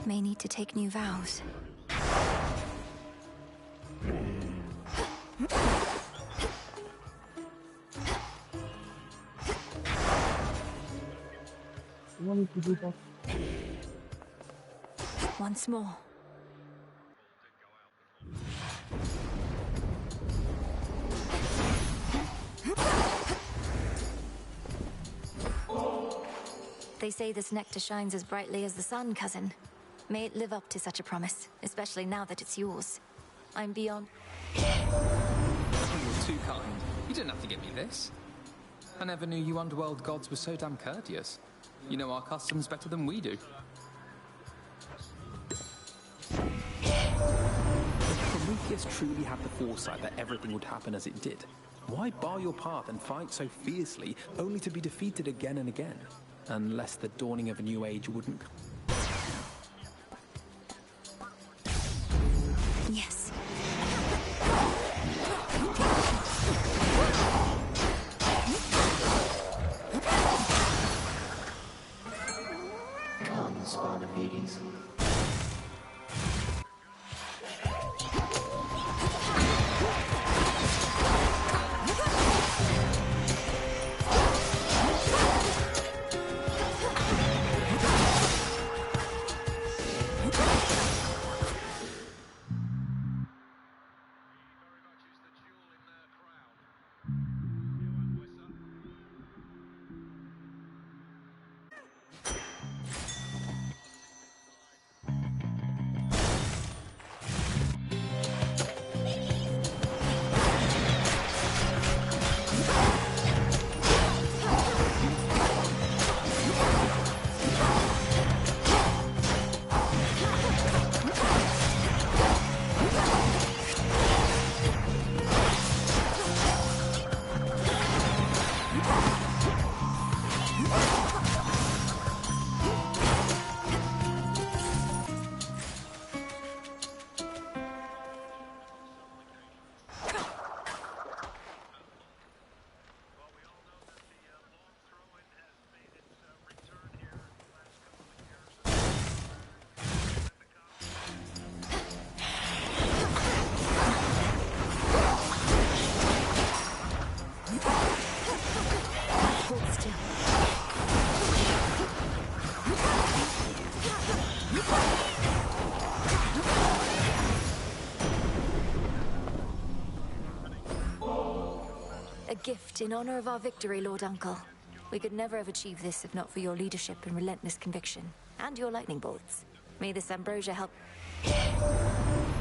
may need to take new vows. Once more. They say this nectar shines as brightly as the sun, cousin. May it live up to such a promise, especially now that it's yours. I'm beyond... Oh, you're too kind. You didn't have to get me this. I never knew you underworld gods were so damn courteous. You know our customs better than we do. If Prometheus truly had the foresight that everything would happen as it did, why bar your path and fight so fiercely, only to be defeated again and again? Unless the dawning of a new age wouldn't... Yes. Come, spawn of Hades. A gift in honor of our victory, Lord Uncle. We could never have achieved this if not for your leadership and relentless conviction. And your lightning bolts. May this ambrosia help...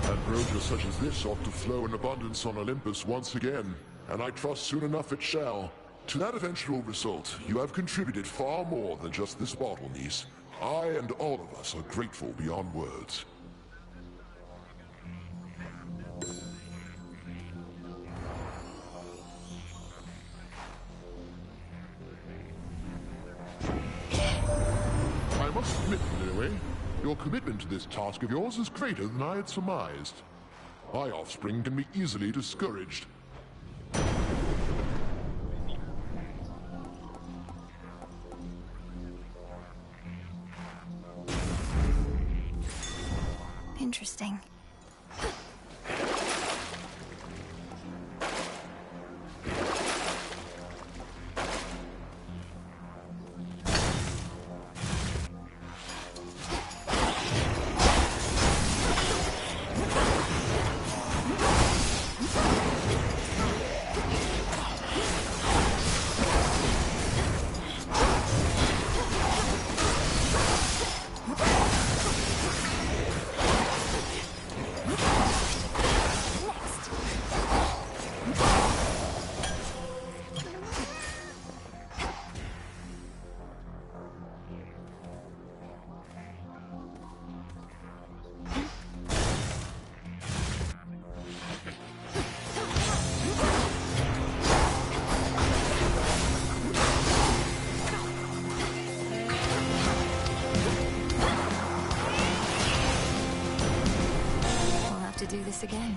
Ambrosia such as this ought to flow in abundance on Olympus once again, and I trust soon enough it shall. To that eventual result, you have contributed far more than just this bottle, niece. I and all of us are grateful beyond words. I must admit, Lilly, your commitment to this task of yours is greater than I had surmised. My offspring can be easily discouraged. Interesting. Do this again.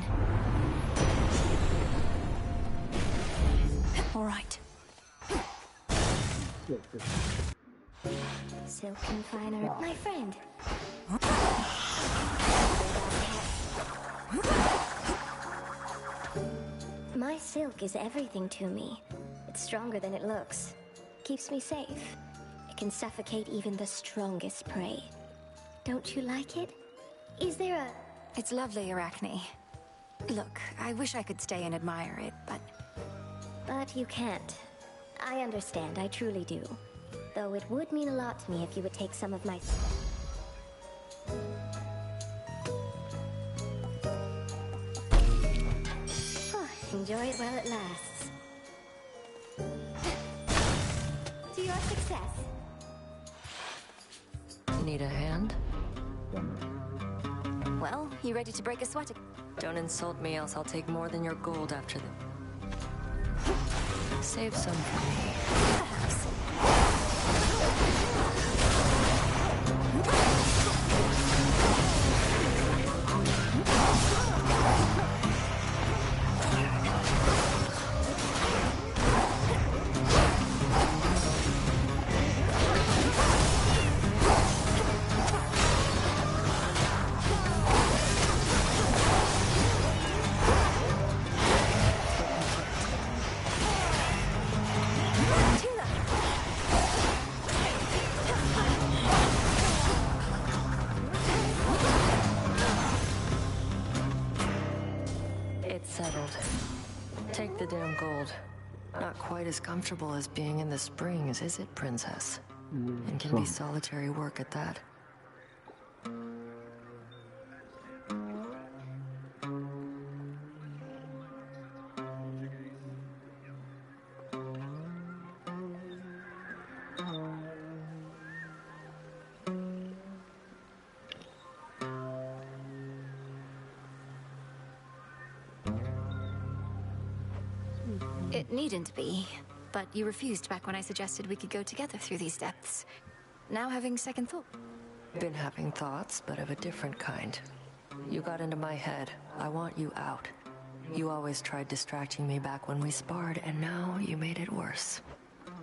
All right. Silken finer, my friend. silk is everything to me. It's stronger than it looks. Keeps me safe. It can suffocate even the strongest prey. Don't you like it? Is there a... It's lovely, Arachne. Look, I wish I could stay and admire it, but... But you can't. I understand, I truly do. Though it would mean a lot to me if you would take some of my... Enjoy it while it lasts. To your success. Need a hand? Well, you ready to break a sweat? Don't insult me, else I'll take more than your gold after the... Save some for me. Perhaps. Settled. Take the damn gold. Not quite as comfortable as being in the springs, is it, Princess? And can be solitary work at that. It needn't be, but you refused back when I suggested we could go together through these depths. Now having second thought. Been having thoughts, but of a different kind. You got into my head. I want you out. You always tried distracting me back when we sparred, and now you made it worse.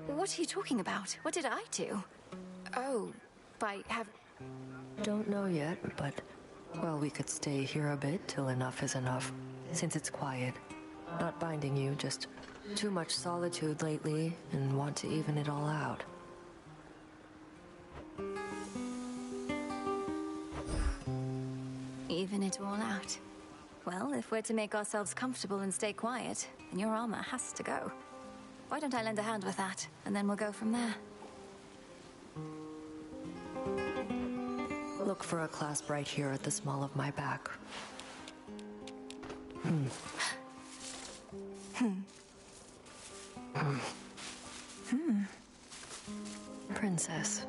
What are you talking about? What did I do? Oh, by have... Don't know yet, but... Well, we could stay here a bit till enough is enough. Since it's quiet. Not binding you, just... Too much solitude lately, and want to even it all out. Even it all out. Well, if we're to make ourselves comfortable and stay quiet, then your armor has to go. Why don't I lend a hand with that, and then we'll go from there? Look for a clasp right here at the small of my back. Princess.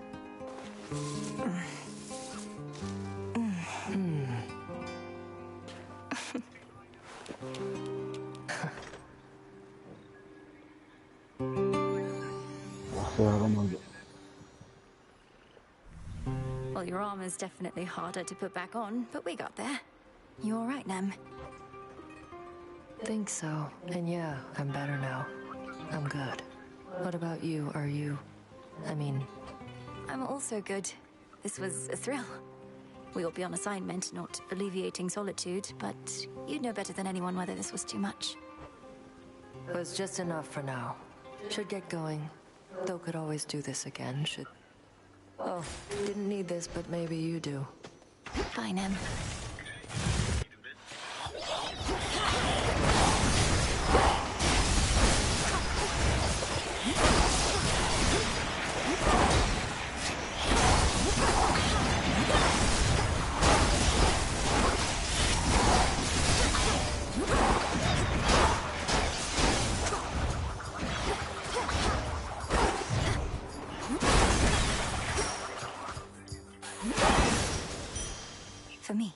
Well, your armor's definitely harder to put back on, but we got there. You all right, Nem? Think so. And yeah, I'm better now. I'm good. What about you? Are you... I'm also good. This was a thrill. We ought be on assignment, not alleviating solitude, but you'd know better than anyone whether this was too much. It was just enough for now. Should get going. Though could always do this again, should... Oh, didn't need this, but maybe you do. Bye, Nem. For me.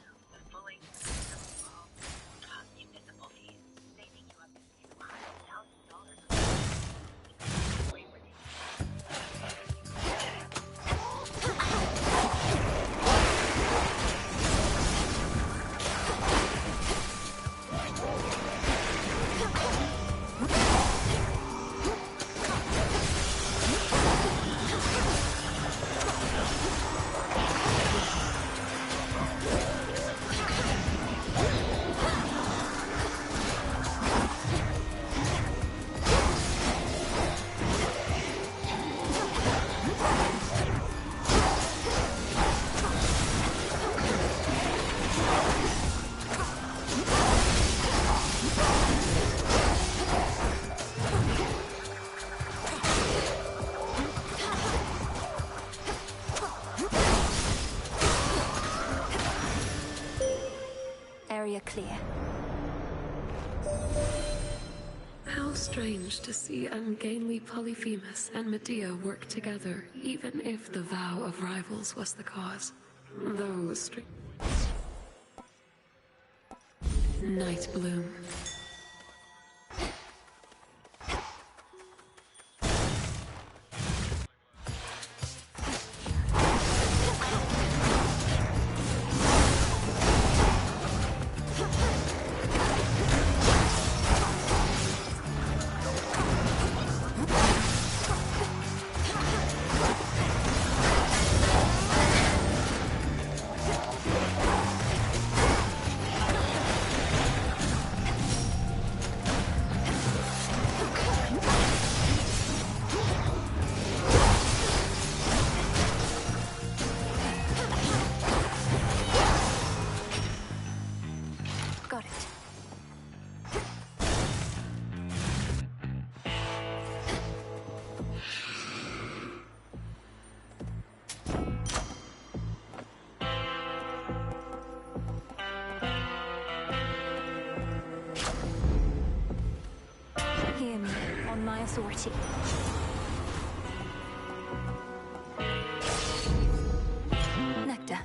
strange to see ungainly Polyphemus and Medea work together, even if the vow of rivals was the cause. Those Night Bloom. Got it. Hear me, on my authority. Nectar.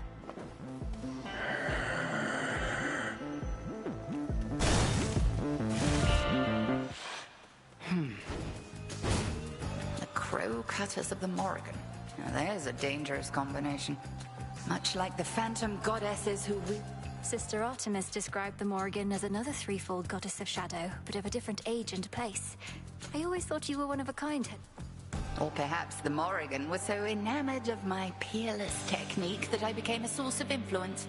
The Crow Cutters of the Morrigan. Now there's a dangerous combination. Much like the phantom goddesses who we... Sister Artemis described the Morrigan as another threefold goddess of shadow, but of a different age and place. I always thought you were one of a kind. Or perhaps the Morrigan was so enamored of my peerless technique that I became a source of influence.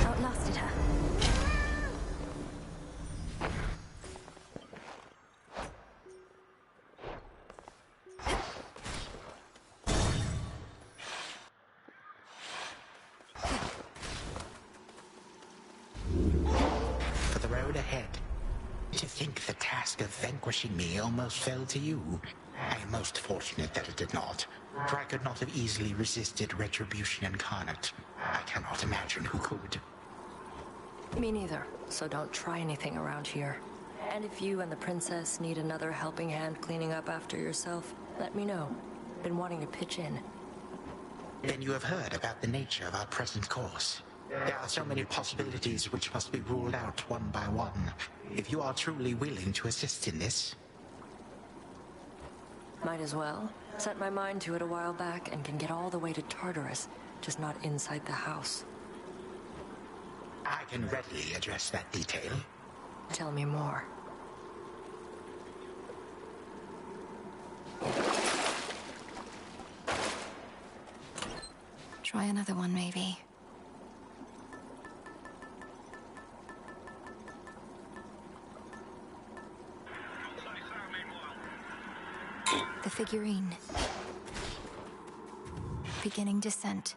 Outlasted her. For the road ahead. To think the task of vanquishing me almost fell to you. I am most fortunate that it did not, for I could not have easily resisted retribution incarnate. I cannot imagine who could. Me neither, so don't try anything around here. And if you and the princess need another helping hand cleaning up after yourself, let me know. Been wanting to pitch in. Then you have heard about the nature of our present course. There are so many possibilities which must be ruled out one by one. If you are truly willing to assist in this... Might as well. Set my mind to it a while back and can get all the way to Tartarus, just not inside the house. I can readily address that detail. Tell me more. Try another one, maybe. figurine. Beginning descent.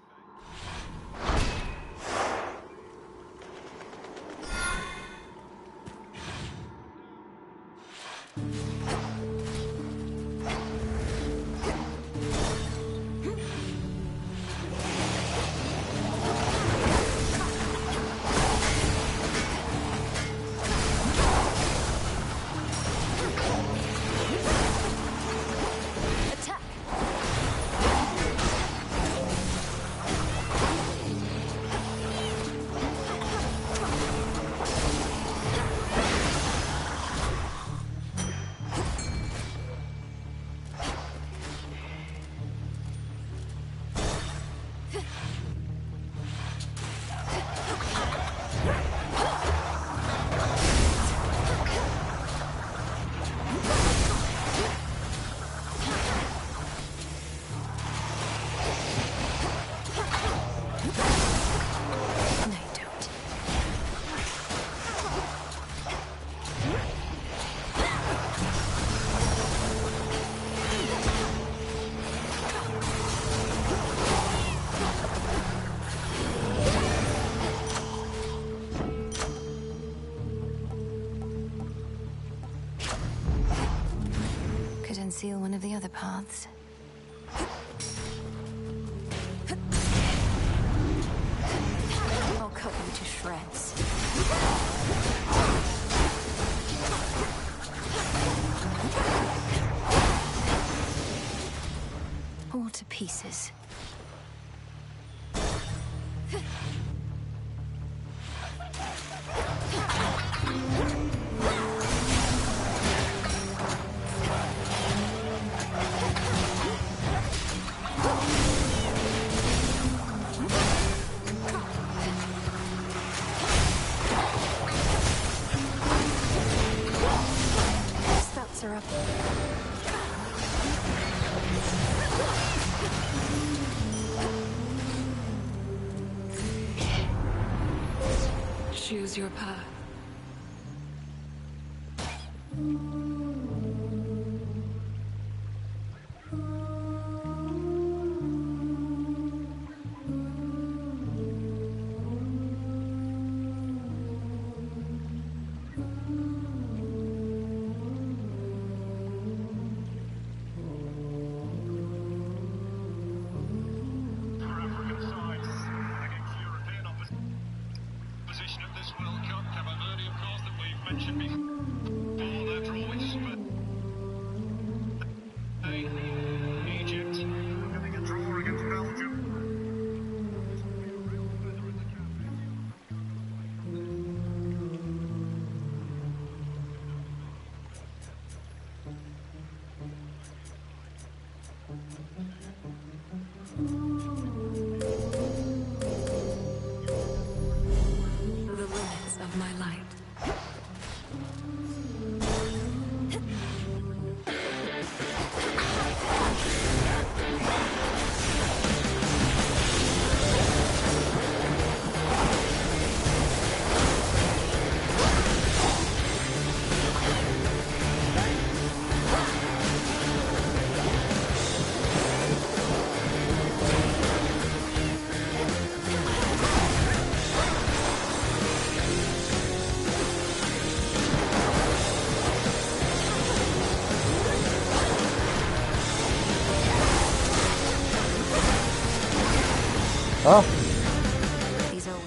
Conceal one of the other paths. I'll cut you to shreds. All to pieces. Are up. Choose your path.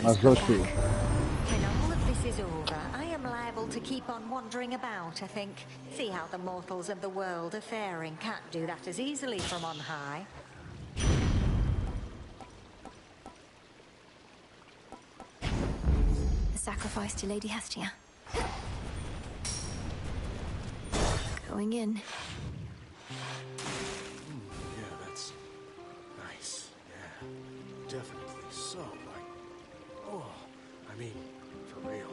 Mas ok. When all of this is over, I am liable to keep on wandering about, I think. See how the mortals of the world are faring. Can't do that as easily from on high. The sacrifice to Lady Hestia. Going in. Yeah, that's nice. Yeah, definitely so. Oh, I mean, for real.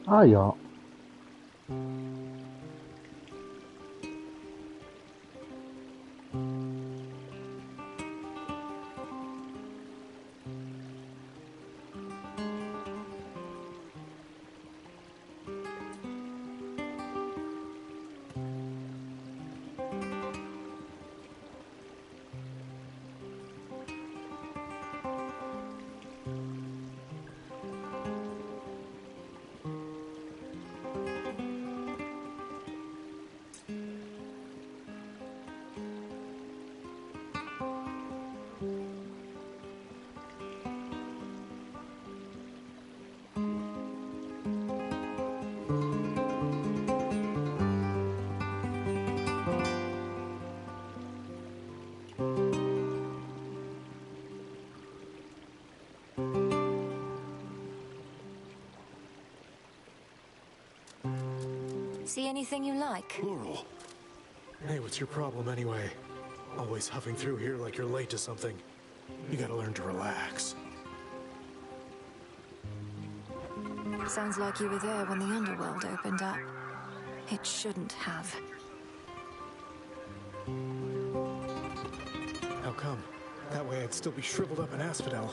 Ah ja. See anything you like? Plural. Hey, what's your problem anyway? Always huffing through here like you're late to something. You gotta learn to relax. Sounds like you were there when the underworld opened up. It shouldn't have. How come? That way I'd still be shriveled up in Asphodel.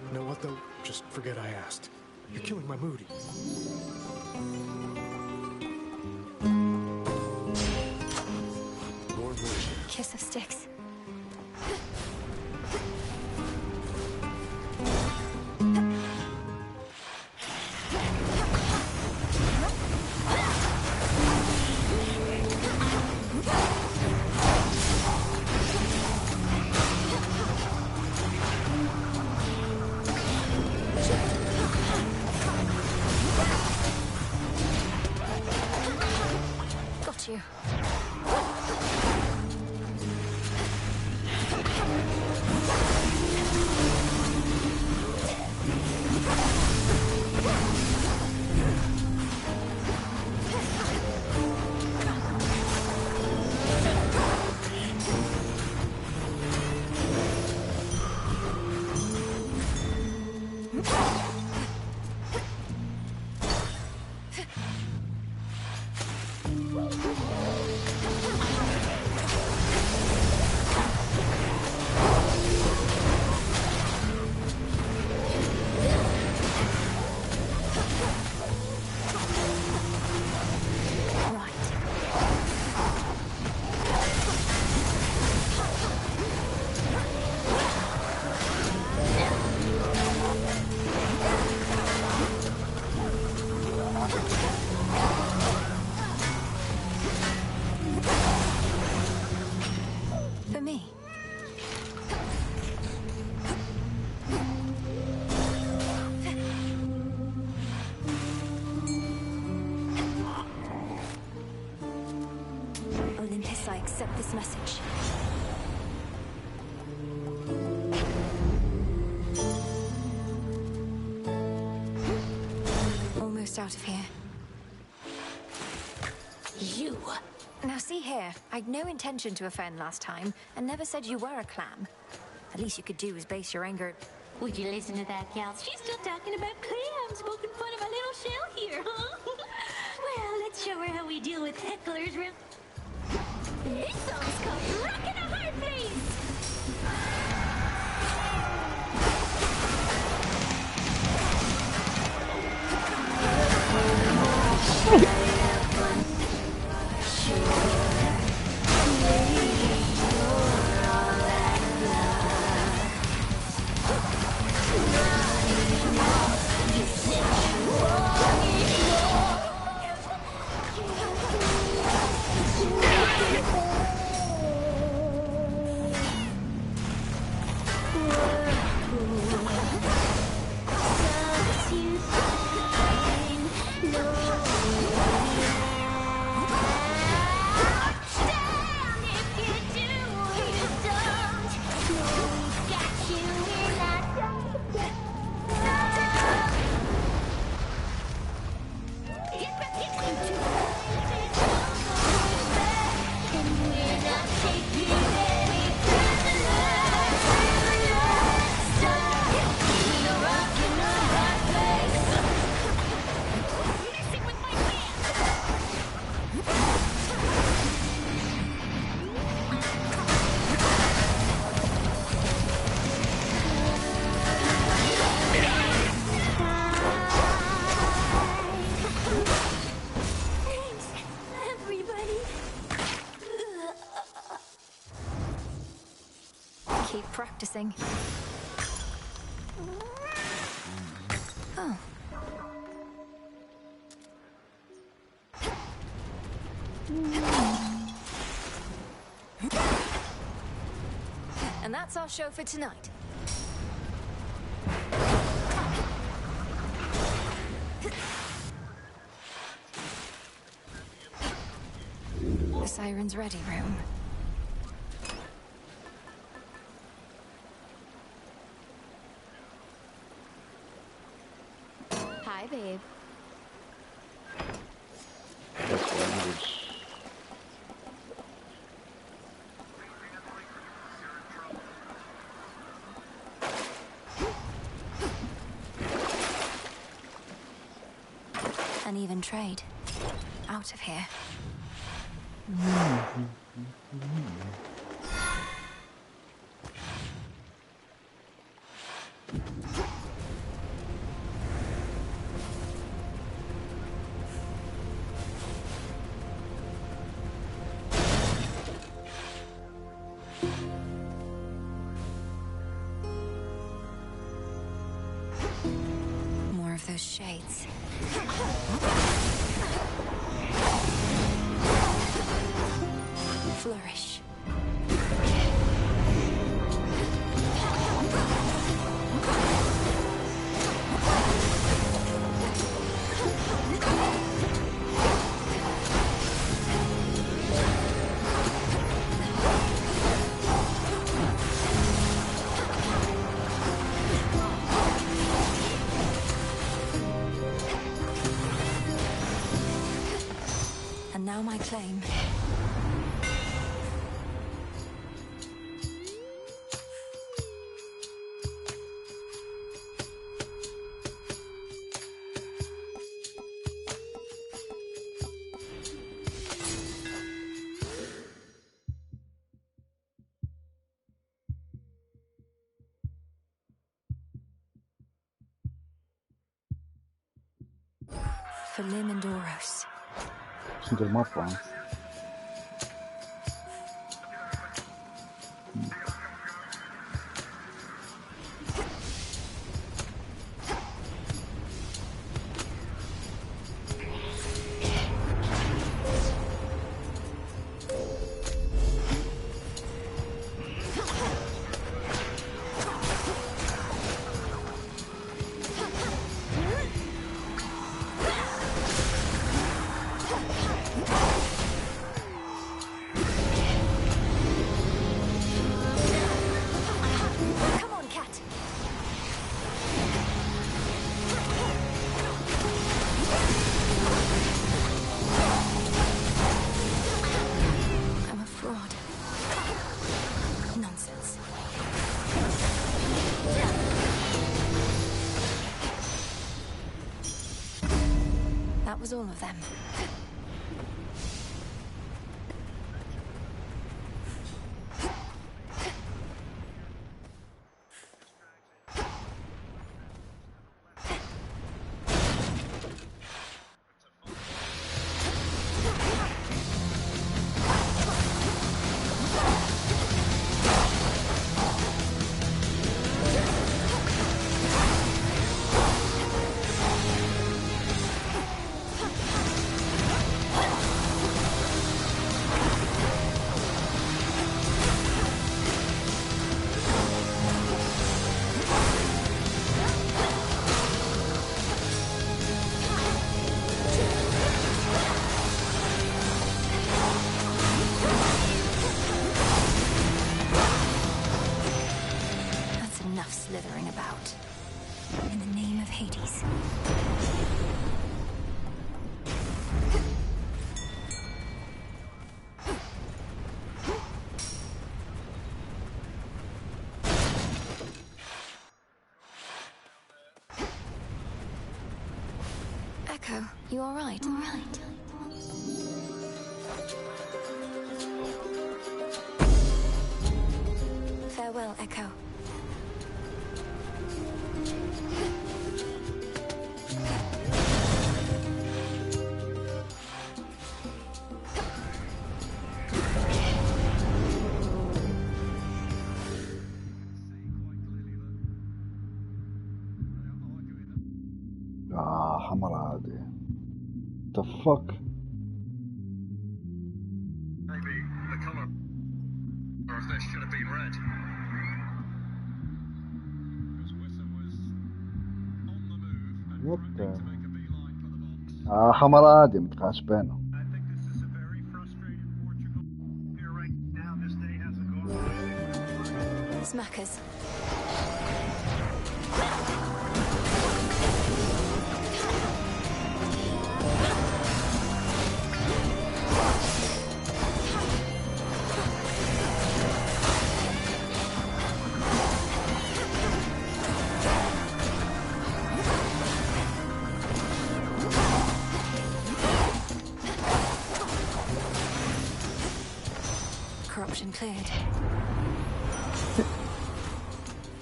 You know what though? Just forget I asked. You're killing my mood. Kiss of Styx. Got you. For me. Olympus, I accept this message. Almost out of here. You! Now see here, I'd no intention to offend last time, and never said you were a clam. The least you could do is base your anger... Would you listen to that, gal? She's still talking about clams, poking fun of our little shell here, huh? Well, let's show her how we deal with hecklers real... This song's called Rockin' a Hard Place! No. Keep practicing. Oh. And that's our show for tonight. The Siren's Ready room. Hi, babe. An even trade. Out of here. More of those shades. Flourish. And now my claim. For Lim and Oros. Sunt el mapa. That was all of them. Slithering about. In the name of Hades. Echo, you all right? All right. Farewell, Echo. fuck? Maybe the color of this should have been red. What the? حمر عادي متخاسبينه. Smackers. Corruption cleared.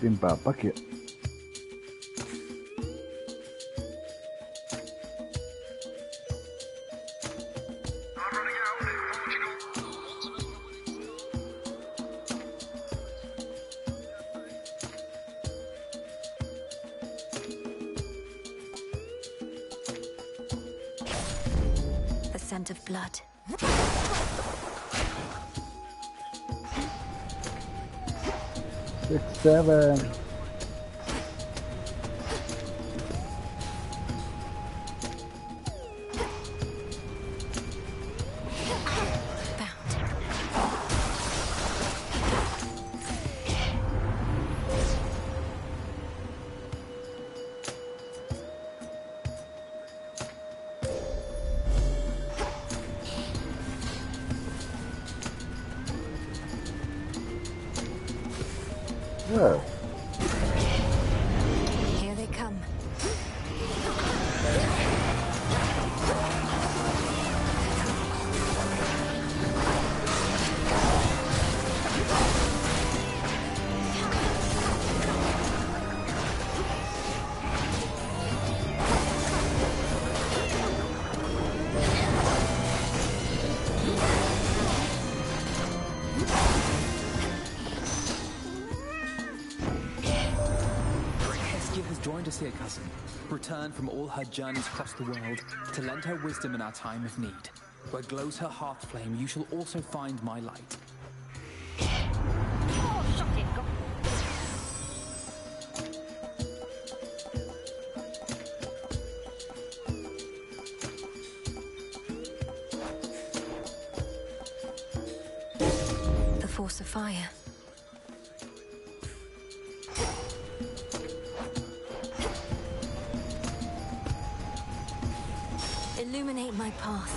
In bad bucket. The scent of blood. 6, 7. Yeah. Here they come. Joined us here, cousin, returned from all her journeys across the world to lend her wisdom in our time of need. Where glows her heart flame, you shall also find my light. The force of fire. Illuminate my path.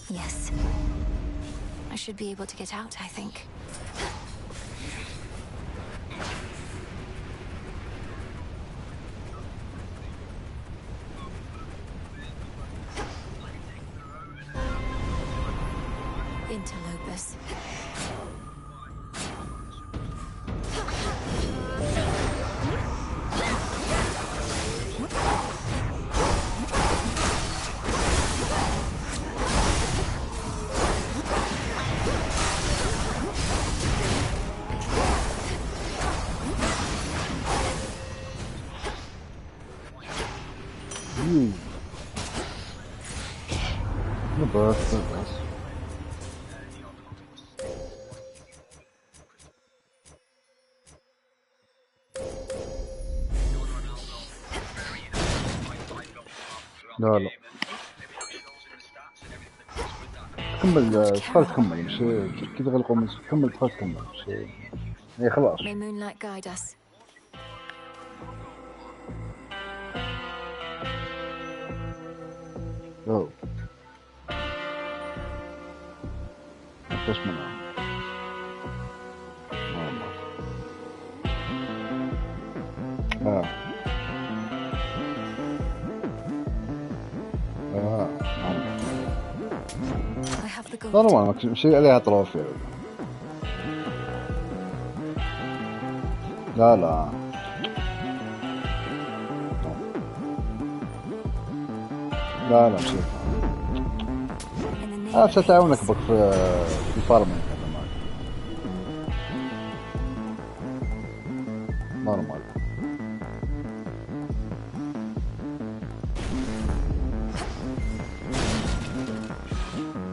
Yes. I should be able to get out, I think. Interlopers. The birth of this. لا لا كمل تخلص كمل مش كذا غلقوا من كمل تخلص كمل مش ايه خلاص. May moonlight guide us. Oh. تسمع. نورمال مشي عليها طروفي. لا لا لا لا مشي. ستعاونك بك في الفارمينج هذا معك. نورمال.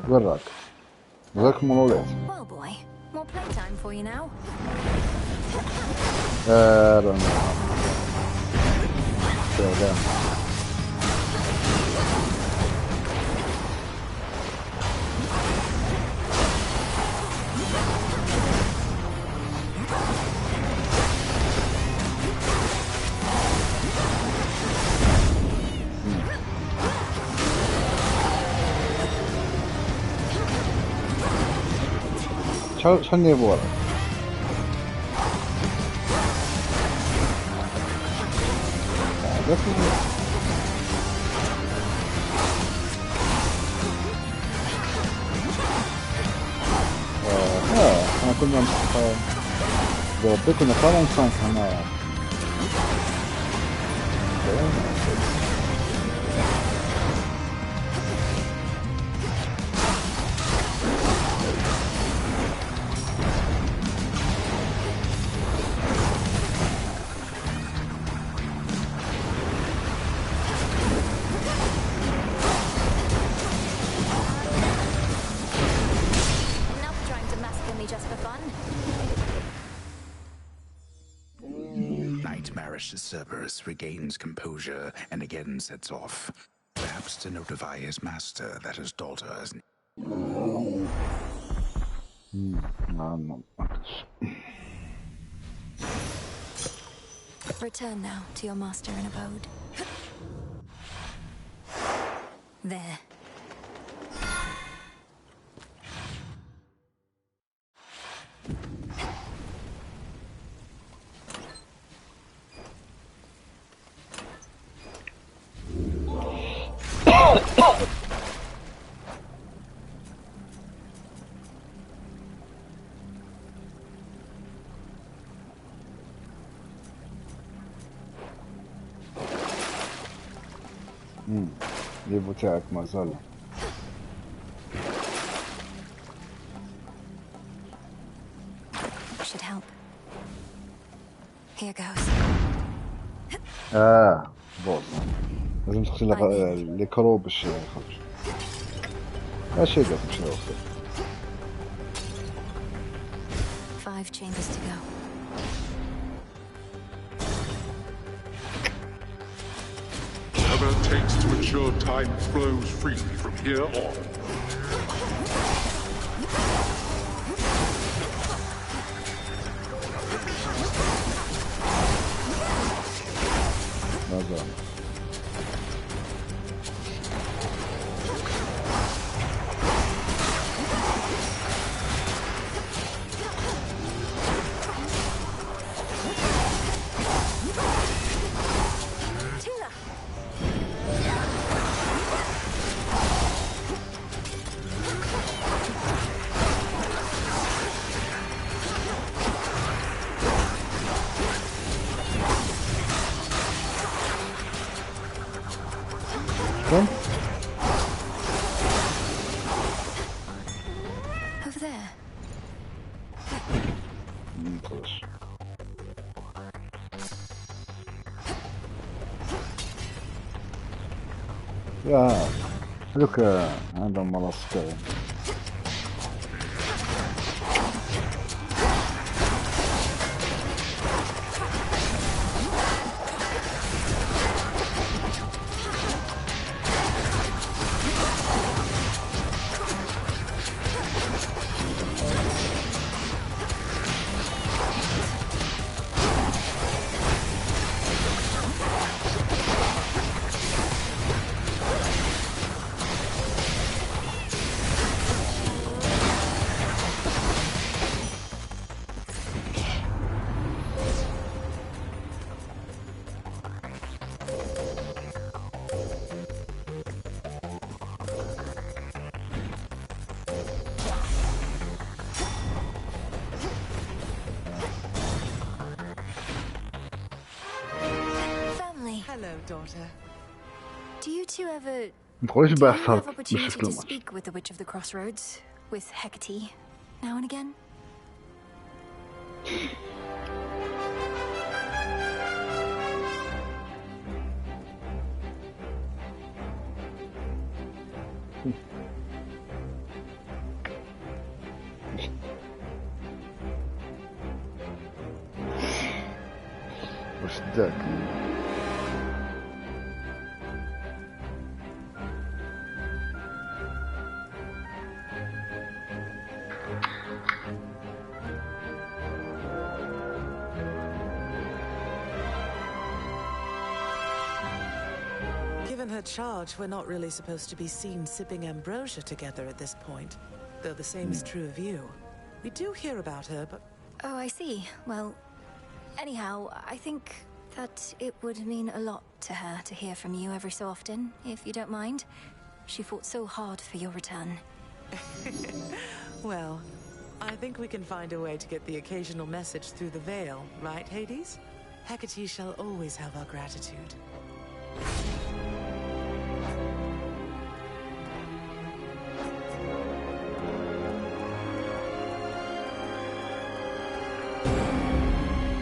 وين راك؟ ذاك مولات. Well, boy, more playtime for you now. شنو يبغى؟ احنا كنا كنا فعلا صنف هنا. Cerberus regains composure and again sets off, perhaps to notify his master that his daughter has... Return now to your master in abode. There. ليفو تاعك ما زال. Should help. Here goes. بوظ. لازم تغسل لي كرو باش يخرج. ماشي داك ماشي وقت. 5 chambers to go. Whatever it takes to ensure time flows freely from here on. Over there. يا لوك عندهم منصة. daughter. Do you two ever نقولش do you بقى have صارت opportunity مش to كلمة. speak with the Witch of the Crossroads, with Hecate, now and again? وش ذاك؟ Given her charge, we're not really supposed to be seen sipping ambrosia together at this point. Though the same is true of you. We do hear about her, but... Oh, I see. Well, anyhow, I think that it would mean a lot to her to hear from you every so often, if you don't mind. She fought so hard for your return. Well, I think we can find a way to get the occasional message through the veil, right, Hades? Hecate shall always have our gratitude.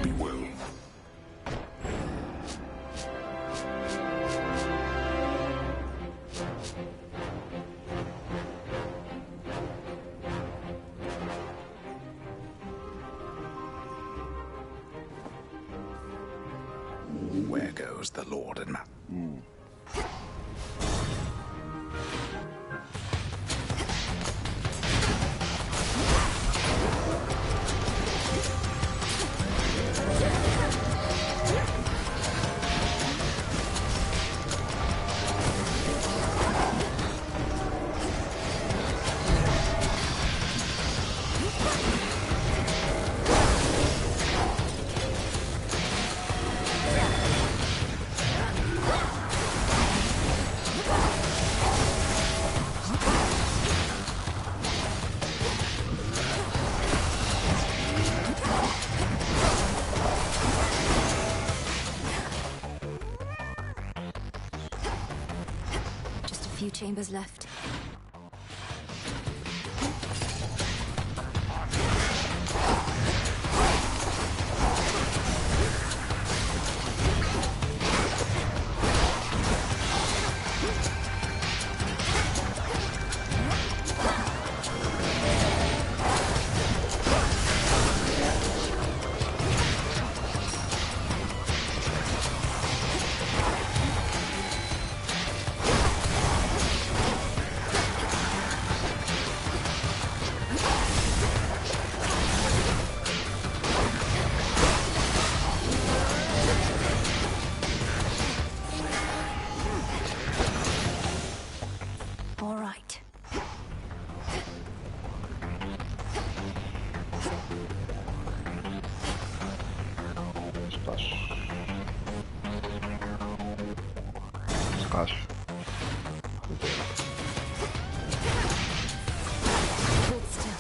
Be well. Where goes the Lord and Ma... Just a few chambers left. All right. سقاش Hold still.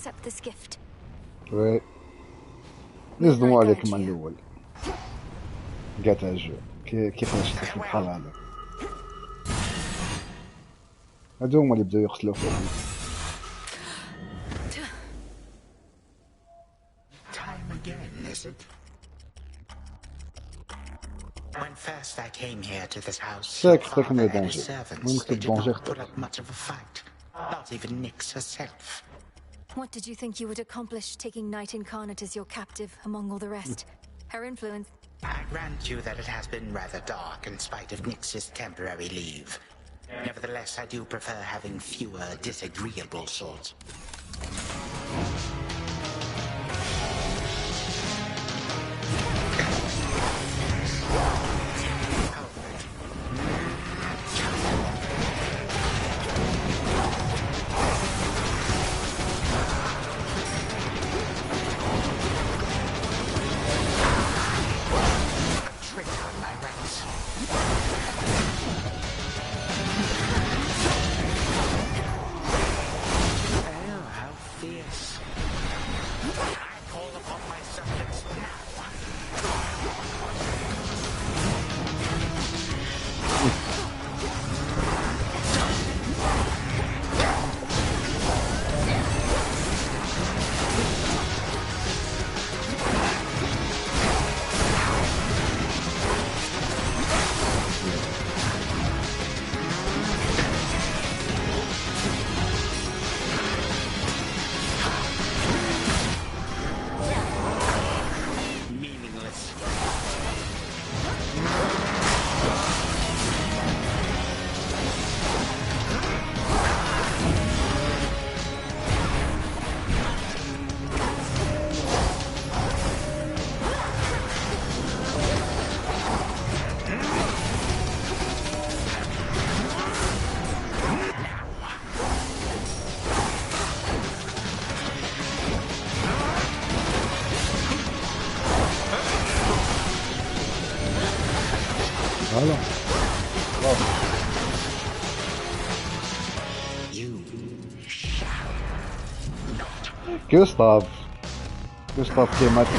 accept this gift. وي نزلوا عليكم من الاول كاع تاع الجو كيفاش تحس بحال هذا هادو هما اللي بداو يقتلوا فيه. Time again, is it? When first I came here to this house, your father and his servants, they did not put up much of a fight. Not even Nyx herself. What did you think you would accomplish taking Night Incarnate as your captive among all the rest? Her influence... I grant you that it has been rather dark in spite of Nyx's temporary leave. Nevertheless, I do prefer having fewer disagreeable sorts. Voilà. Wow. Gustav came at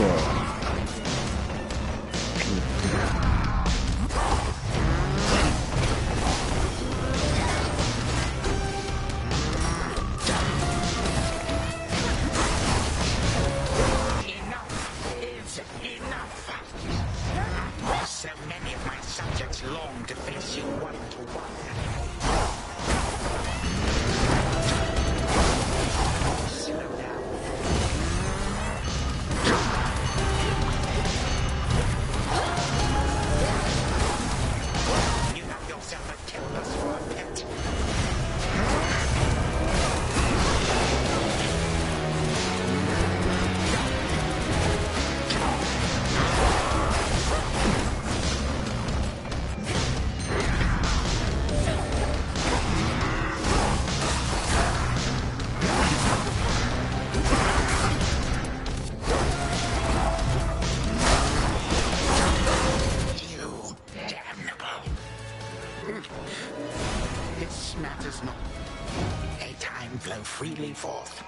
freely forth.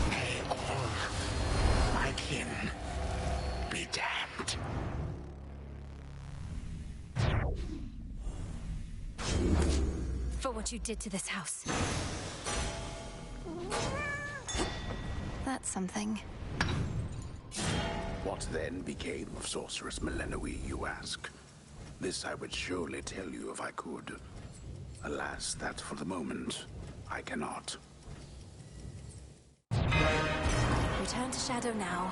May all my kin be damned. For what you did to this house. That's something. What then became of Sorceress Melinoe, you ask? This I would surely tell you if I could. Alas, that for the moment, I cannot. Return to Shadow now.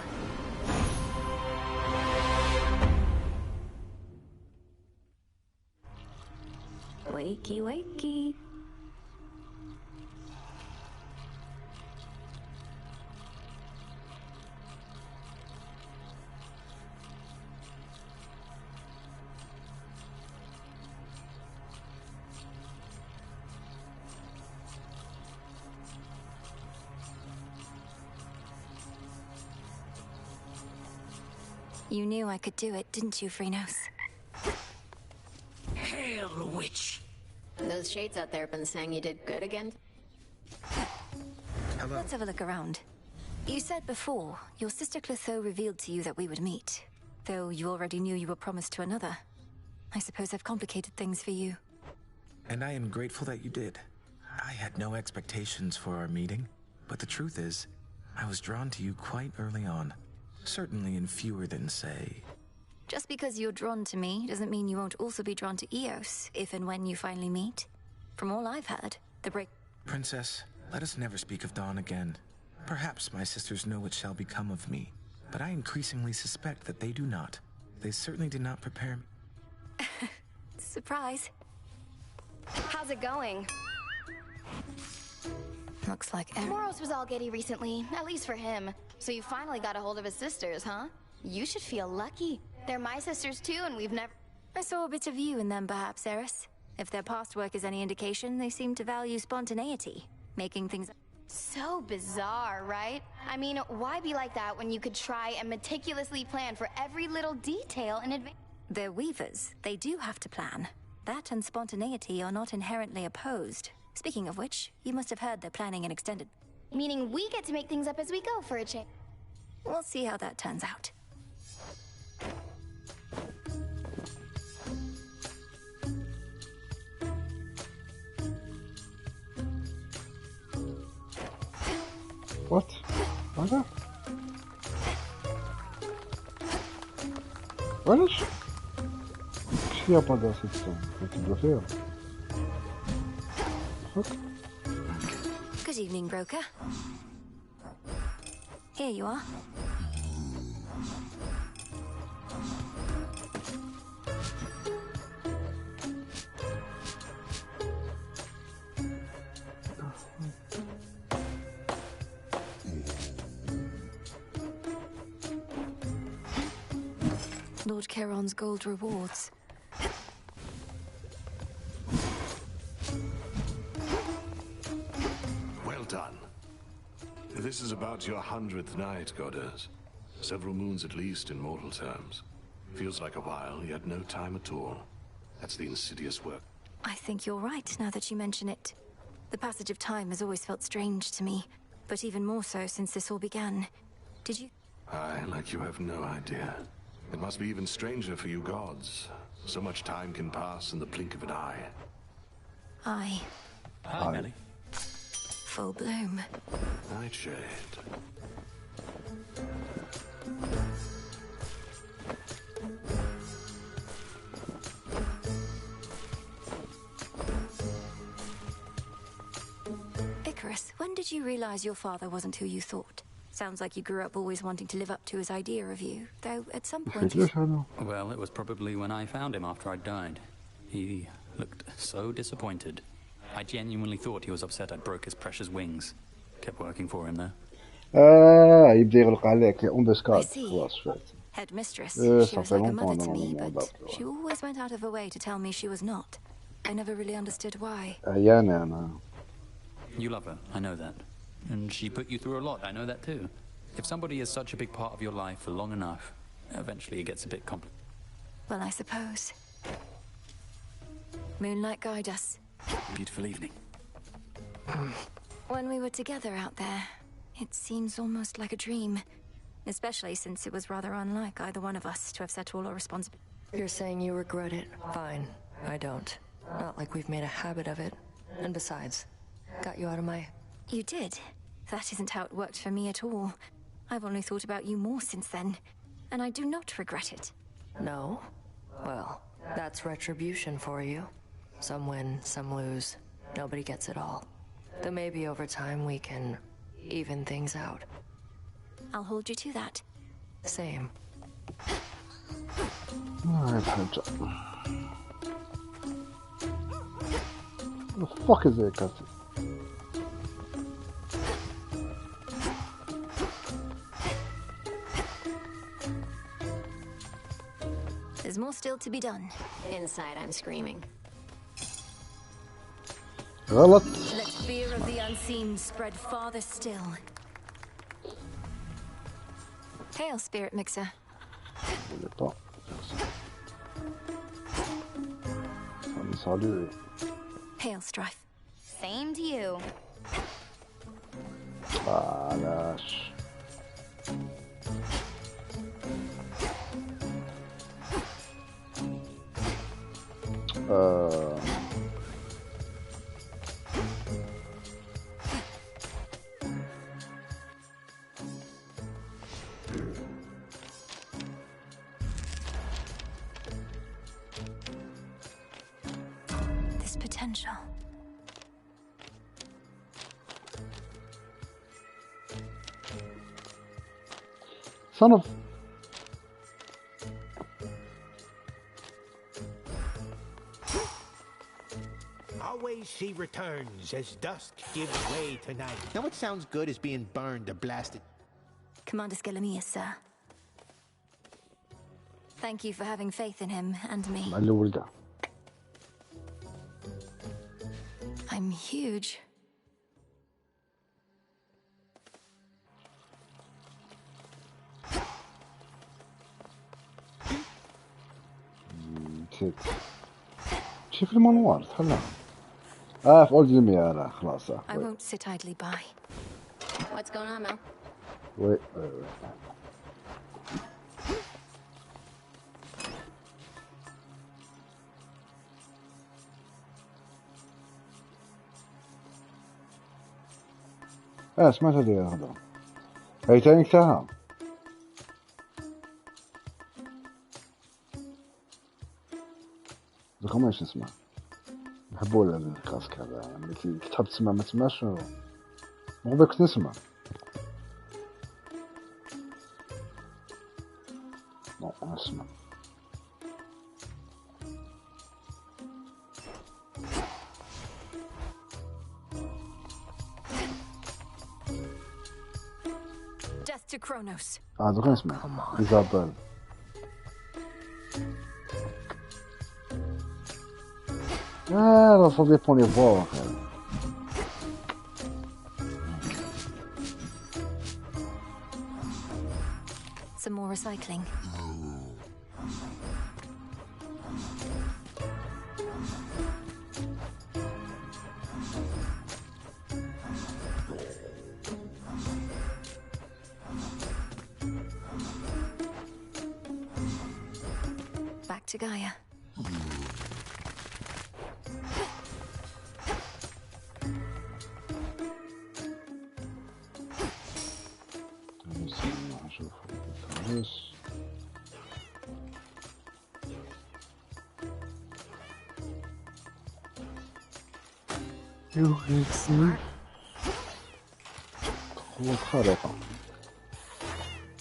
Wakey, wakey. You knew I could do it, didn't you, Phrynos? Hail, witch! Those shades out there have been saying you did good again? Let's have a look around. You said before, your sister Clotho revealed to you that we would meet. Though you already knew you were promised to another. I suppose I've complicated things for you. And I am grateful that you did. I had no expectations for our meeting, but the truth is, I was drawn to you quite early on. Certainly in fewer than, say... Just because you're drawn to me doesn't mean you won't also be drawn to Eos, if and when you finally meet. From all I've heard, the break... Princess, let us never speak of Dawn again. Perhaps my sisters know what shall become of me, but I increasingly suspect that they do not. They certainly did not prepare me. Surprise. How's it going? Looks like Moros was all giddy recently, at least for him. So you finally got a hold of his sisters, huh? You should feel lucky. They're my sisters too, and we've never... I saw a bit of you in them, perhaps, Eris. If their past work is any indication, they seem to value spontaneity, making things... So bizarre, right? I mean, why be like that when you could try and meticulously plan for every little detail in advance? They're weavers. They do have to plan. That and spontaneity are not inherently opposed. Speaking of which, you must have heard they're planning an extended... Meaning we get to make things up as we go for a change. We'll see how that turns out. What? Voilà. Voilà. S'il n'y a pas d'assez de temps, qu'est-ce que tu dois faire? Fuck. Good evening, broker. Here you are. Lord Charon's gold rewards. Well done. This is about your 100th night, Goddess. Several moons at least in mortal terms. Feels like a while, yet no time at all. That's the insidious work. I think you're right, now that you mention it. The passage of time has always felt strange to me, but even more so since this all began. Did you... Aye, like you have no idea. It must be even stranger for you gods. So much time can pass in the blink of an eye. Aye. Hi, Melly. Full bloom. Nightshade. Icarus, when did you realize your father wasn't who you thought? Sounds like you grew up always wanting to live up to his idea of you, though at some point... Well, it was probably when I found him after I'd died. He looked so disappointed. I genuinely thought he was upset I'd broke his precious wings. Kept working for him, though. يبدأ يغلق عليك embuscade. خلاص فات. Headmistress, she was like a mother to me, but she always went out of her way to tell me she was not. I never really understood why. يعني أنا. You love her, I know that. And she put you through a lot, I know that too. If somebody is such a big part of your life for long enough, eventually it gets a bit complicated. Well, I suppose. Moonlight guide us. Beautiful evening. When we were together out there, it seems almost like a dream. Especially since it was rather unlike either one of us to have set all our responsibility. You're saying you regret it? Fine. I don't. Not like we've made a habit of it. And besides, got you out of my... You did? That isn't how it worked for me at all. I've only thought about you more since then, and I do not regret it. No? Well, that's retribution for you. Some win, some lose. Nobody gets it all. Though maybe over time we can even things out. I'll hold you to that. Same. Alright, what the fuck is it, Cassie? There's more still to be done. Inside, I'm screaming. غلط. Let fear of the unseen spread farther still. Hail, Spirit Mixer. Salut. Hail, Strife. Same to you. علاش This potential. صنف Always she returns as dusk gives way to night. Now what sounds good as being burned or blasted? Commander Skellamia, sir. Thank you for having faith in him and me. مع اللي ولده. I'm huge. نسيت شي في المنوار تحلها في اولد المياه لا خلاص I won't sit idly by. What's going on, Mel? وي سمعت هذه الهضرة هي تاني كتاها ذكر ما ايش نسمع نحبوا الكاسك هذا يعني تحب تسمع ما تسمعش مو بك نسمع لا نسمع Death to Kronos. ذكر نسمع إيزابيل ça dépend les voix. Some more recycling. Back to Gaia. خارقة.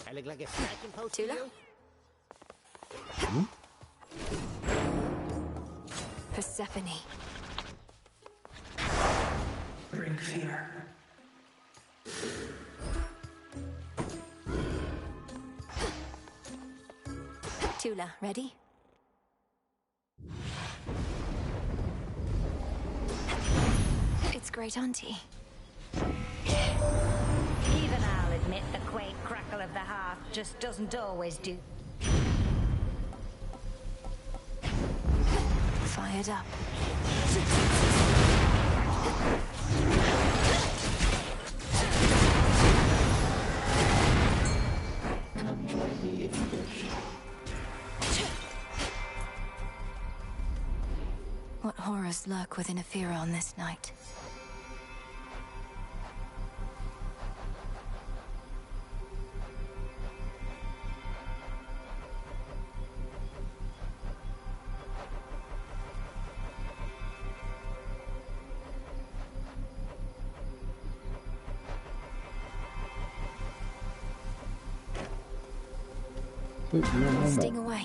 I look like a snacking post to you? Persephone. Bring fear. Tula, ready? It's Great Auntie. Even I'll admit the quaint crackle of the hearth just doesn't always do. Fired up. Come join me if you wish. What horrors lurk within Aphira on this night? Sting away.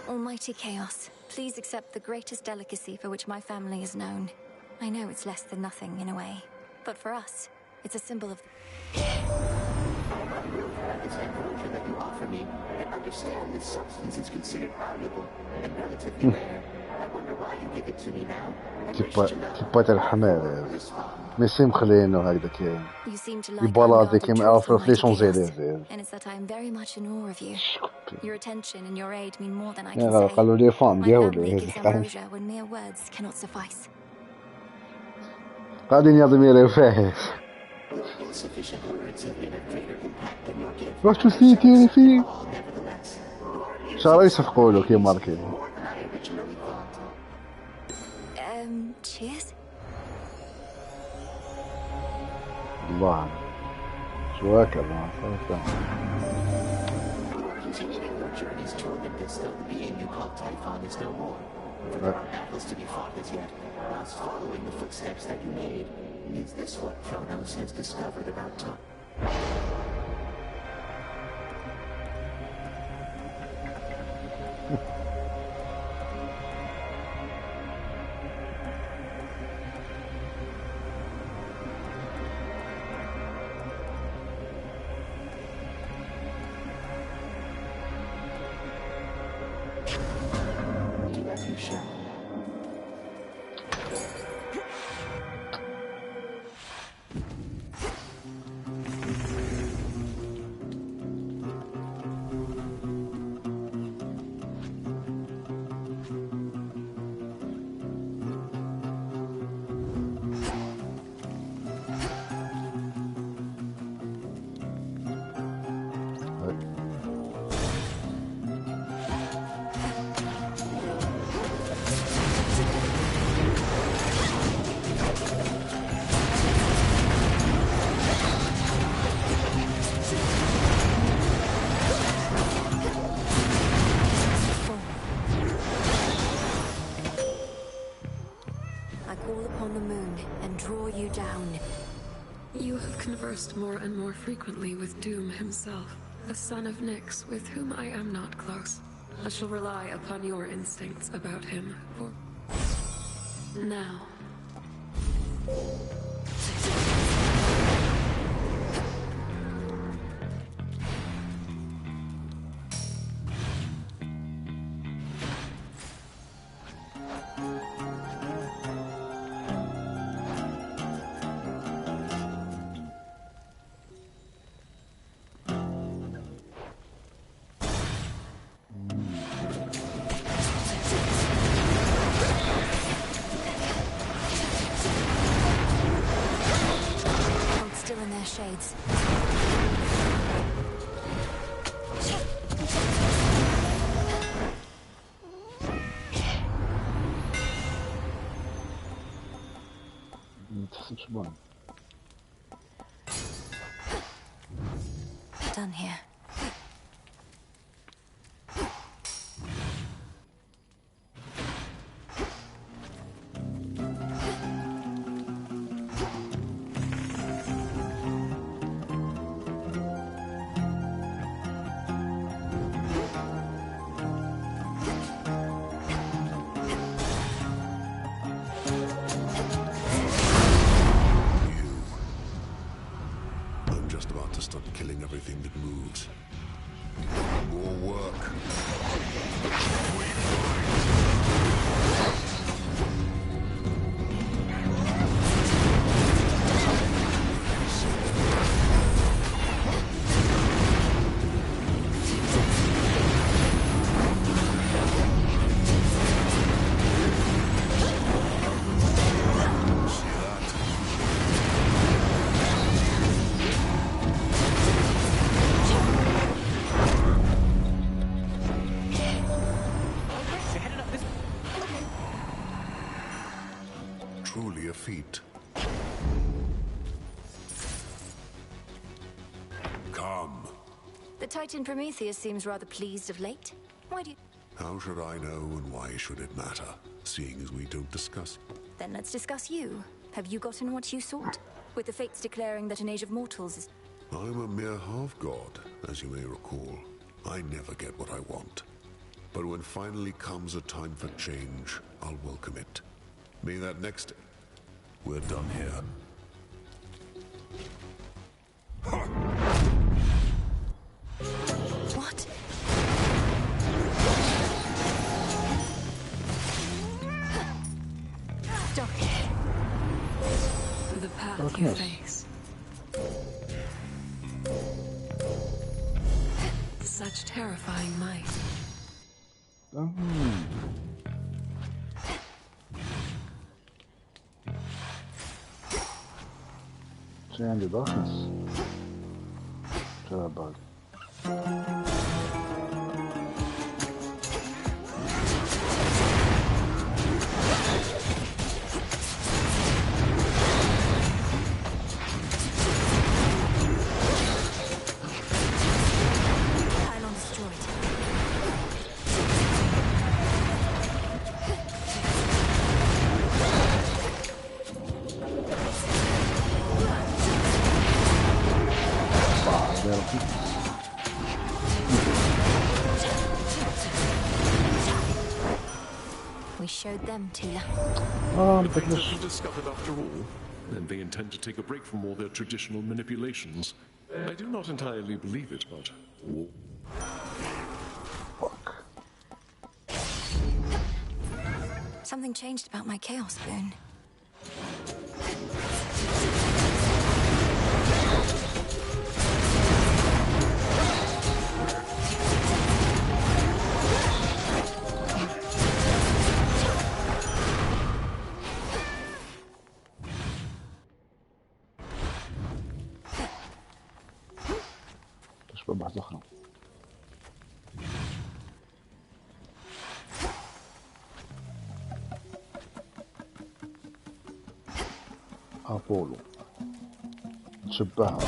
Almighty Chaos, please accept the greatest delicacy for which my family is known. I know it's less than nothing in a way, but for us, it's a symbol of... This ambrosia that you offer me, understand this substance is considered valuable and relatively rare. I wonder why you give it to me now. تبقى الحمار ماشي مخلينه هكذا كاين You seem to like يبالازي unguarded كيما truth عرفوا on في لي mighty شونزيليز chaos. And it's that I am very much in awe of you. Your attention and your aid mean more than I can يعني say. قالوا لي فان My ديالو family gives ambrosia when mere words cannot suffice. قاعدين يضميروا فيه واش تسيتيني فيه شاري يصفقوا له كي ماركين Cheers. الله شو هكذا Continuing your journeys to Olympus, though the being you call Typhon is no more. For there are battles to be fought as yet, whilst following the footsteps that you made. Is this what Kronos has discovered about time? More and more frequently with Doom himself, the son of Nyx, with whom I am not close. I shall rely upon your instincts about him for now. Shades. Done here. Killing everything that moves. More work. Truly a feat. Come. The Titan Prometheus seems rather pleased of late. Why do you... How should I know, and why should it matter, seeing as we don't discuss? Then let's discuss you. Have you gotten what you sought? With the fates declaring that an age of mortals is... I'm a mere half-god, as you may recall. I never get what I want. But when finally comes a time for change, I'll welcome it. May that next... We're done here. What? you face. Such terrifying might. Giant the darkness. Terror bug. We showed them Tila. Effectively discovered after all, and they intend to take a break from all their traditional manipulations. I do not entirely believe it, but... Something changed about my Chaos Spoon. ببعض أخرى. أبولو تشبهها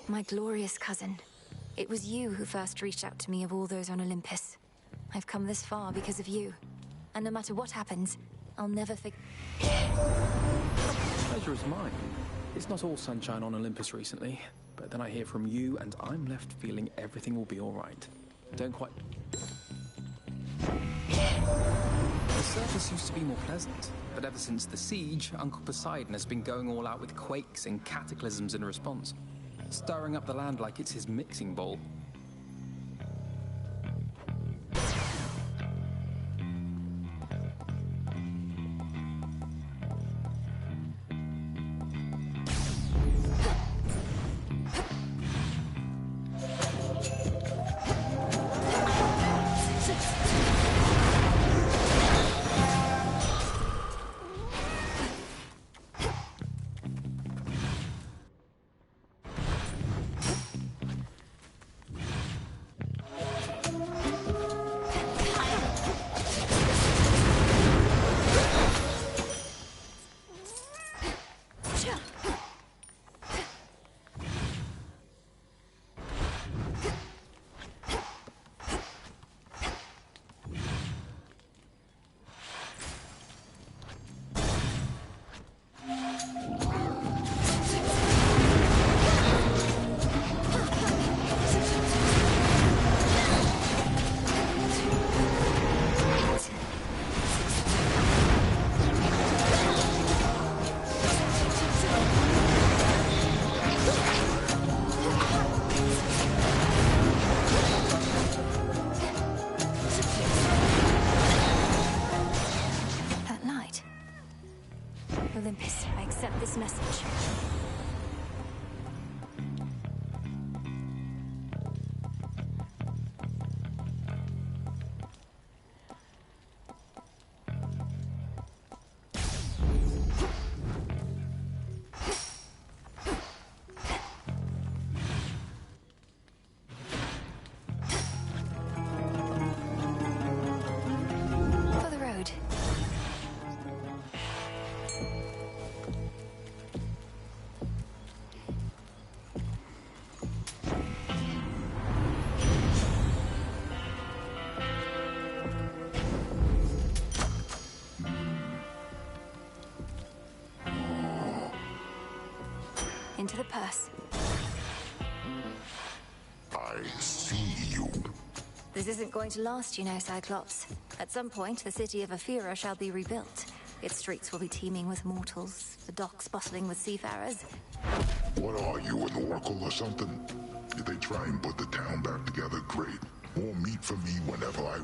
My glorious cousin. It was you who first reached out to me of all those on Olympus. I've come this far because of you. And no matter what happens, I'll never forget. Pleasure is mine. It's not all sunshine on Olympus recently, but then I hear from you and I'm left feeling everything will be all right. Don't quite... The surface used to be more pleasant, but ever since the siege, Uncle Poseidon has been going all out with quakes and cataclysms in response, stirring up the land like it's his mixing bowl. Olympus, I accept this message. For the road. Into the purse. I see you. This isn't going to last, you know, Cyclops. At some point, the city of Aphira shall be rebuilt. Its streets will be teeming with mortals, the docks bustling with seafarers. What are you, an oracle or something? If they try and put the town back together, great. More meat for me whenever I...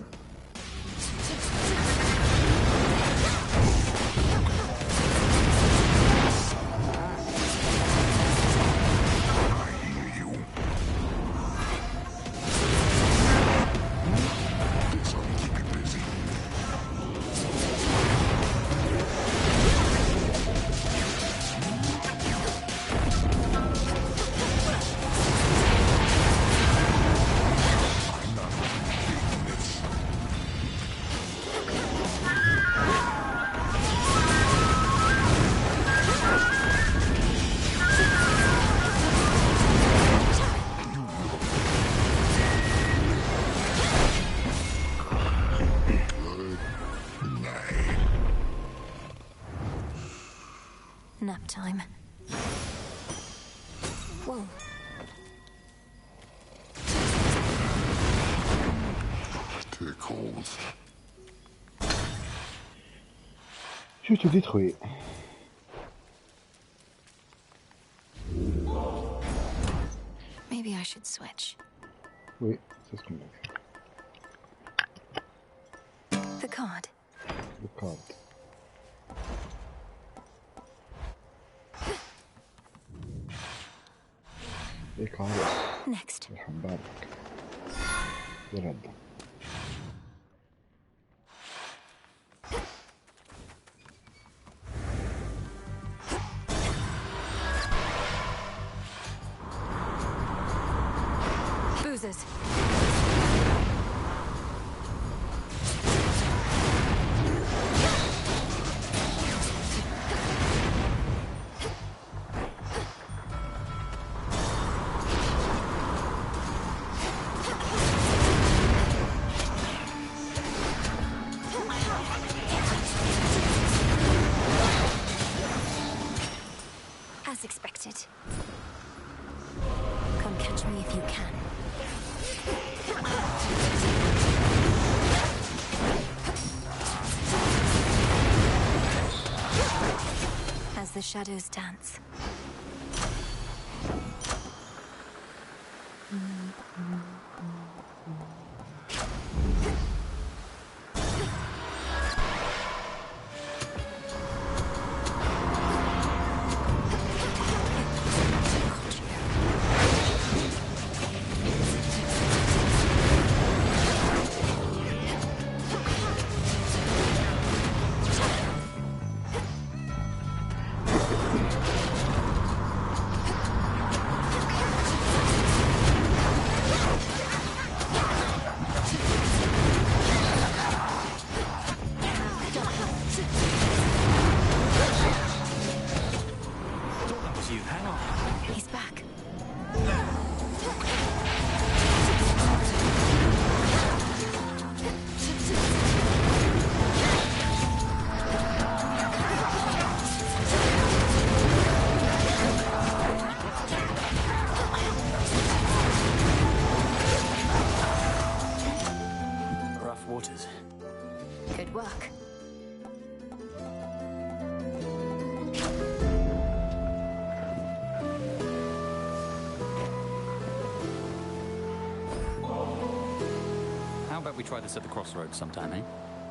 Nap time. Whoa. Tickles. Je vais tout détruire. Maybe I should switch. Oui, c'est ce qu'on a fait. The card. Le card. ايه خلاص. Next. يرحم بالك. يرد. Boozers. As expected. Come catch me if you can. As the shadows dance. He's back. Rough waters. Good work. How about we try this at the crossroads sometime, eh?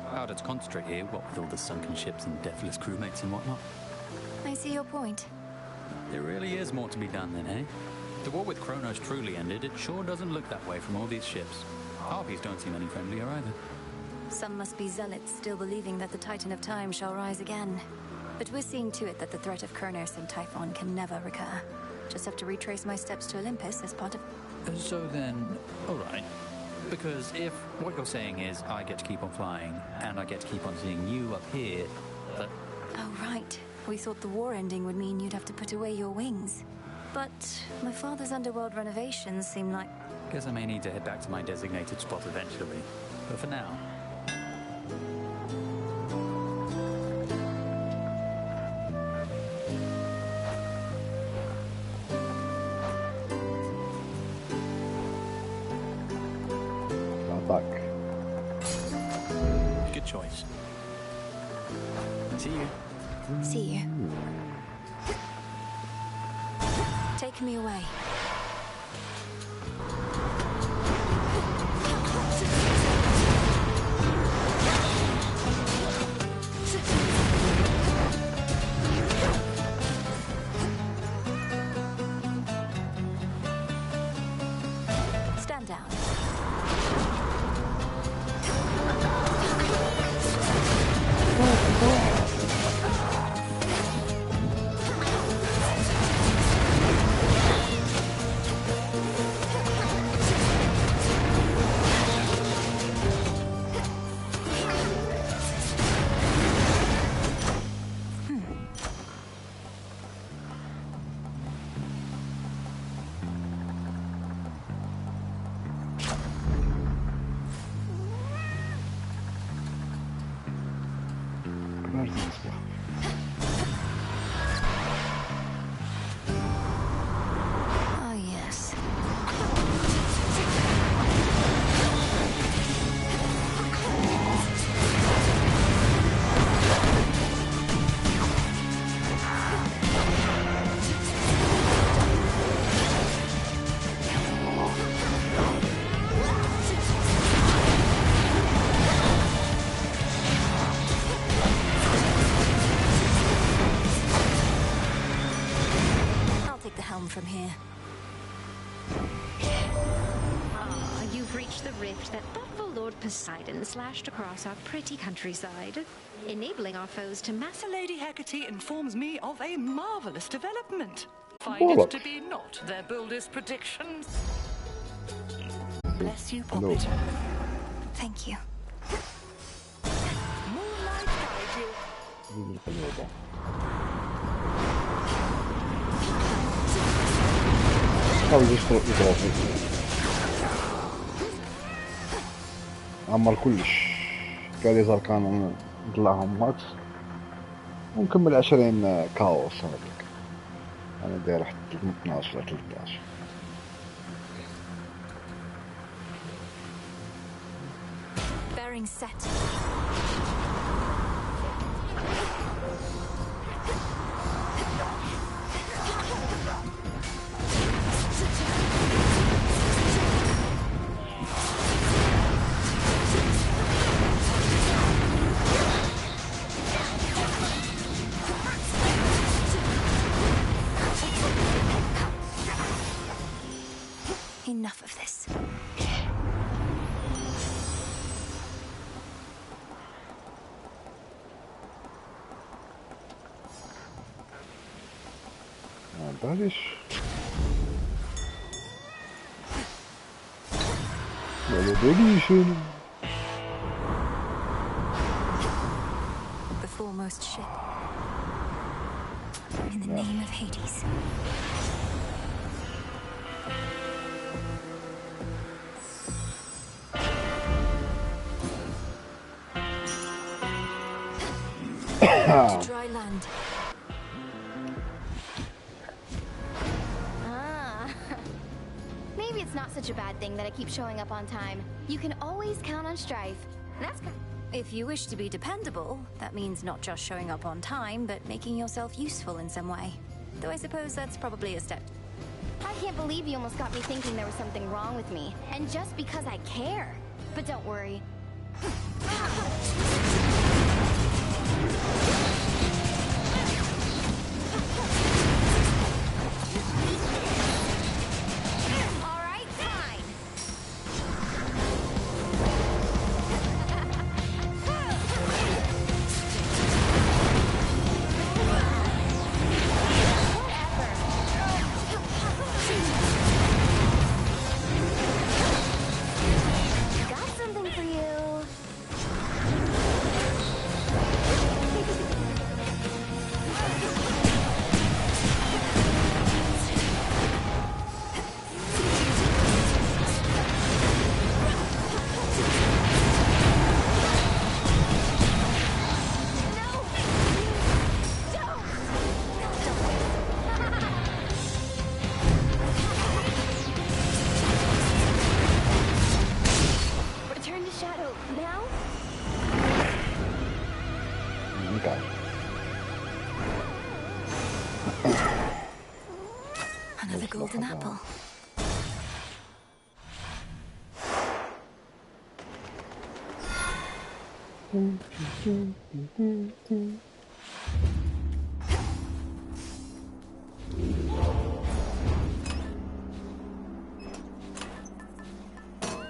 Harder to concentrate here, what with all the sunken ships and deathless crewmates and whatnot. I see your point. There really is more to be done then, eh? The war with Kronos truly ended, it sure doesn't look that way from all these ships. Harpies don't seem any friendlier either. Some must be zealots still believing that the Titan of Time shall rise again. But we're seeing to it that the threat of Kronos and Typhon can never recur. Just have to retrace my steps to Olympus as part of... So then, alright. Because if what you're saying is I get to keep on flying, and I get to keep on seeing you up here, that... Oh, right. We thought the war ending would mean you'd have to put away your wings. But my father's underworld renovations seem like... Guess I may need to head back to my designated spot eventually. But for now... See you. See you. Take me away. Stand down. Oh, yes. I'll take the helm from here. Ah, you've reached the rift that thoughtful Lord Poseidon slashed across our pretty countryside, enabling our foes to massacre. Lady Hecate informs me of a marvelous development. Find Bollocks. it to be not their boldest predictions. Bless you, Hello. Poppet. Thank you. Moonlight guide you. حاول يضرب عمر كلش قال يظهر كان نطلعهم ماكس ونكمل 20 كاوس هذيك انا داير حتى 12 ولا 13 Bearing set. Enough of this. معليش ولا بالي شنو The foremost ship. In the name of Hades. To dry land. Ah. Maybe it's not such a bad thing that I keep showing up on time. You can always count on Strife. That's If you wish to be dependable, that means not just showing up on time, but making yourself useful in some way. Though I suppose that's probably a step. I can't believe you almost got me thinking there was something wrong with me. And just because I care. But don't worry. All right, fine. Got something for you. Another golden apple.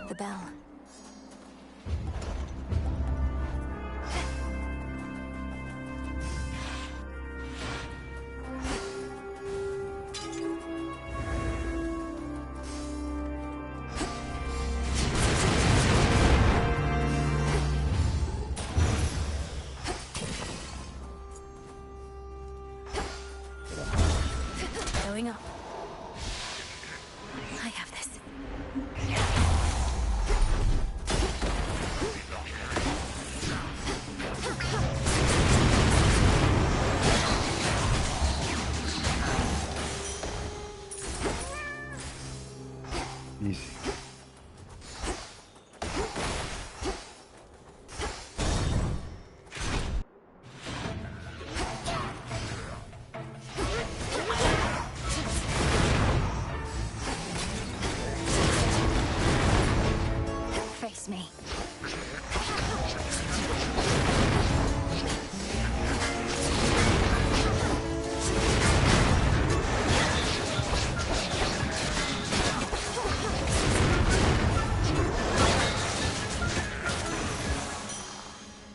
The bell. Going up. I have this. Easy. Face me.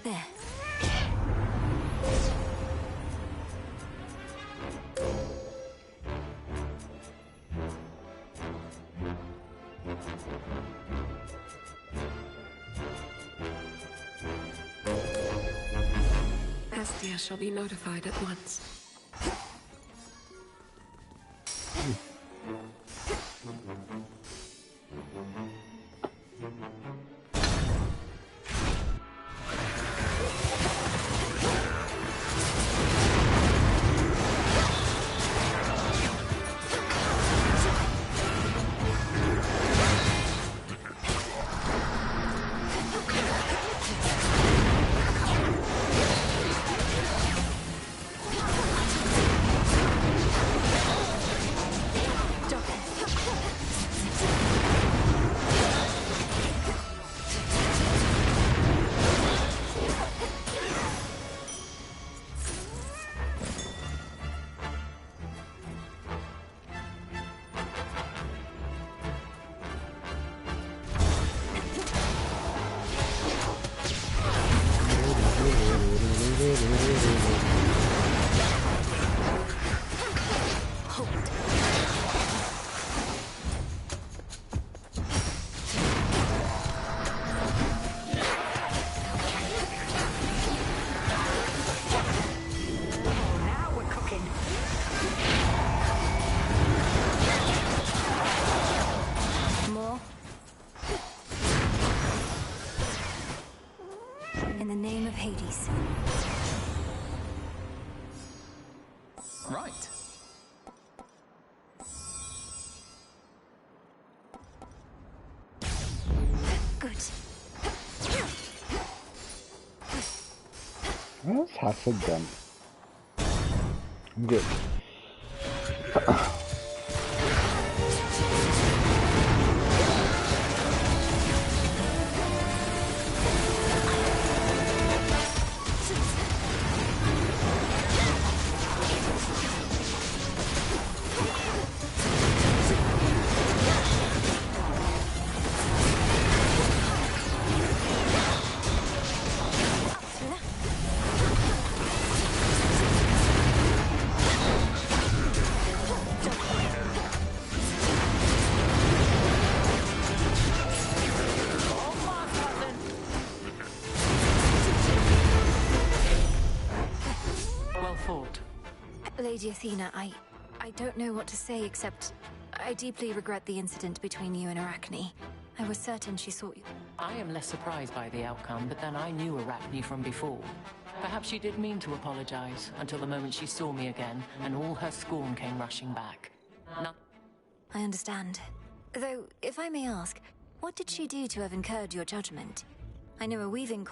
There. Hestia shall be notified at once. In the name of Hades. Right. Good. That's half it done. Good. Lady Athena, I don't know what to say except I deeply regret the incident between you and Arachne. I was certain she sought you. I am less surprised by the outcome, but then I knew Arachne from before. Perhaps she did mean to apologize until the moment she saw me again and all her scorn came rushing back. I understand. Though, if I may ask, what did she do to have incurred your judgment? I know a weaving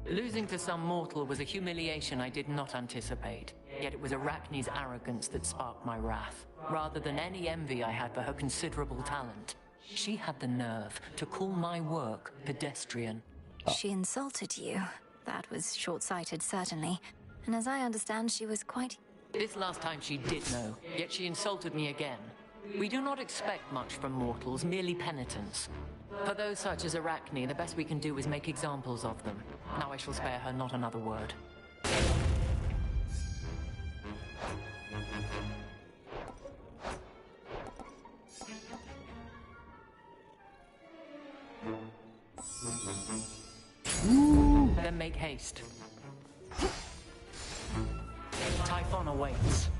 Losing to some mortal was a humiliation I did not anticipate. Yet it was Arachne's arrogance that sparked my wrath, rather than any envy I had for her considerable talent. She had the nerve to call my work pedestrian. She insulted you. That was short-sighted, certainly. And as I understand, she was quite... This last time she did know, yet she insulted me again. We do not expect much from mortals, merely penitence. For those such as Arachne, the best we can do is make examples of them. Now I shall spare her not another word. Then make haste. Typhon awaits.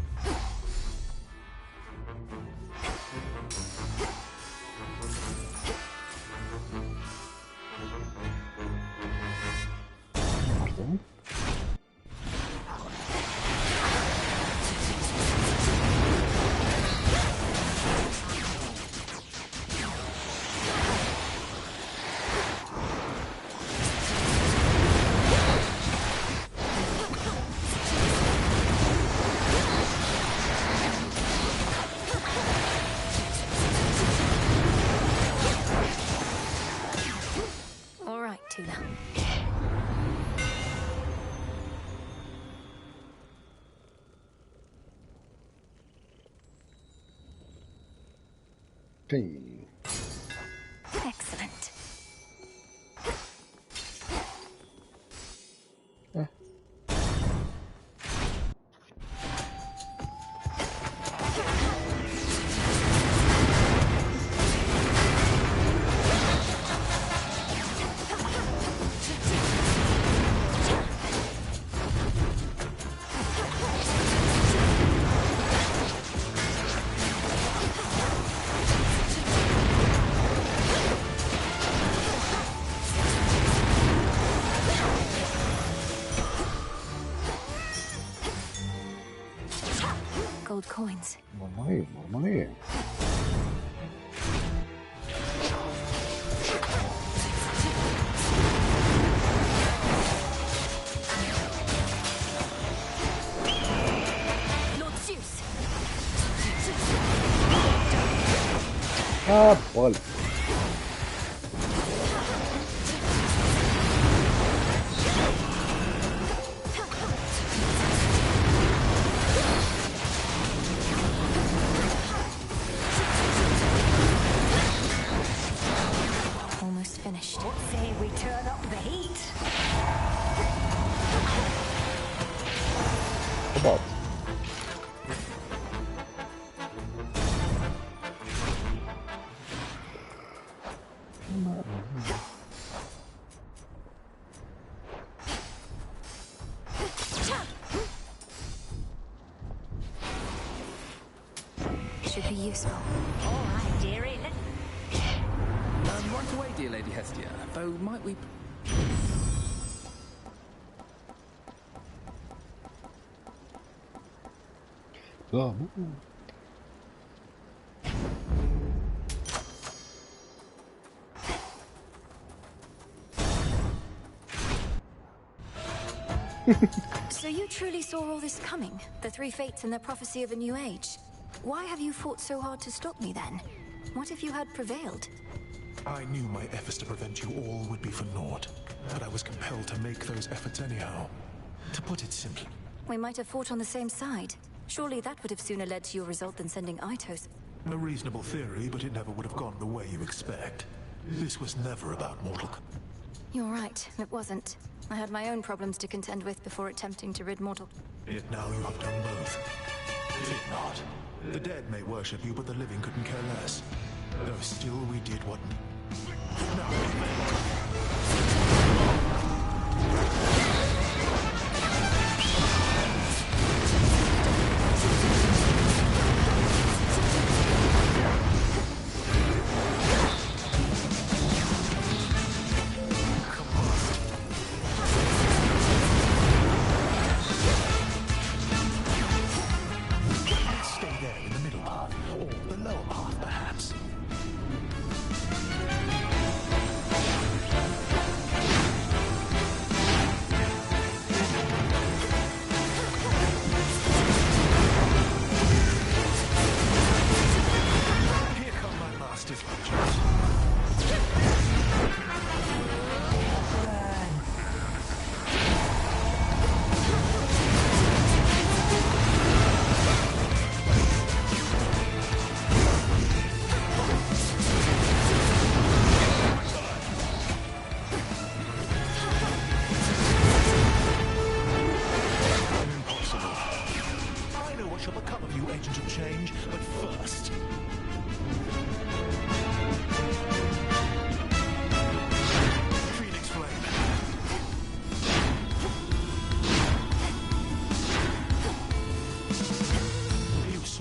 Excellent. Gold coins. Mamma mia. Lord Zeus. Ah, bol. Almost finished. What say we turn up the heat? About. Should be useful. All right, dearie. Right away, dear Lady Hestia. Though, might we... So you truly saw all this coming? The three fates and their prophecy of a new age? Why have you fought so hard to stop me then? What if you had prevailed? I knew my efforts to prevent you all would be for naught, but I was compelled to make those efforts anyhow. To put it simply, We might have fought on the same side. Surely that would have sooner led to your result than sending Aitos. a reasonable theory, but it never would have gone the way you expect. This was never about mortal... You're right, it wasn't. I had my own problems to contend with before attempting to rid mortal... Yet now you have done both. Think not. The dead may worship you, but the living couldn't care less. Though still we did what... Stay there in the middle path, or the lower path, perhaps.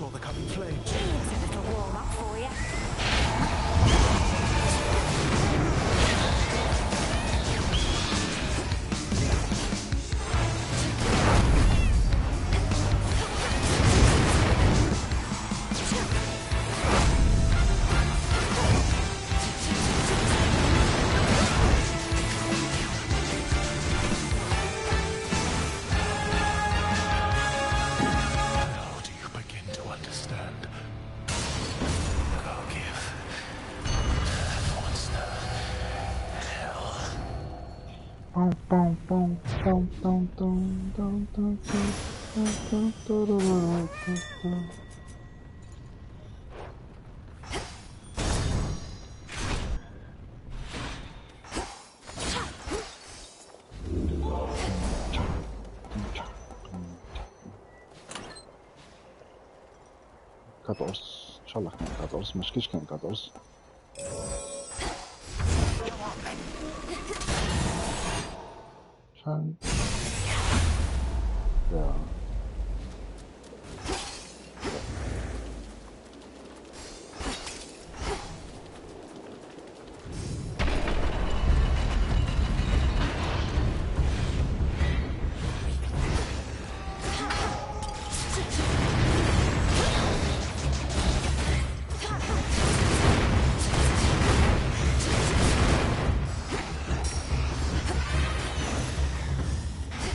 saw the coming flames. Here's a little warm-up for you. ان شاء الله كان 14 مش كيش كان 14 شان يا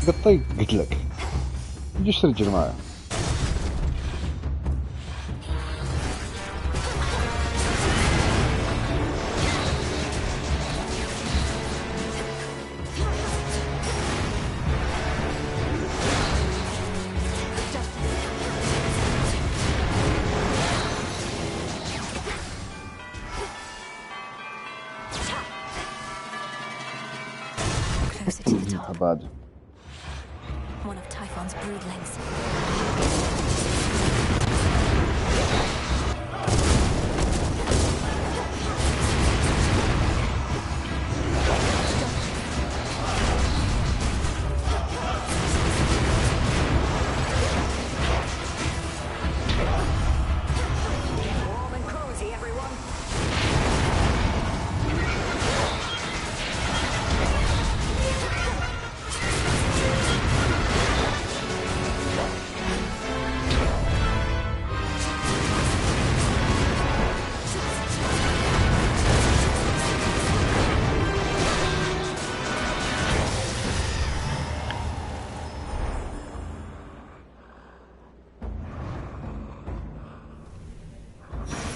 بالطيب قلت لك تجيش ترجل معي بعد One of Typhon's broodlings. Warm and cozy, everyone.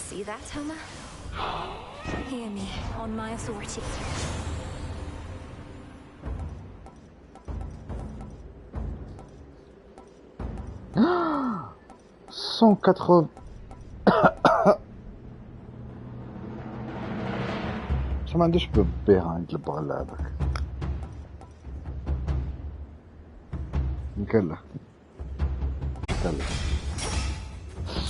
See that, Homer? Hear me, on my authority. 180 بس ما عنديش بيها عند البغل هذاك نكله 192%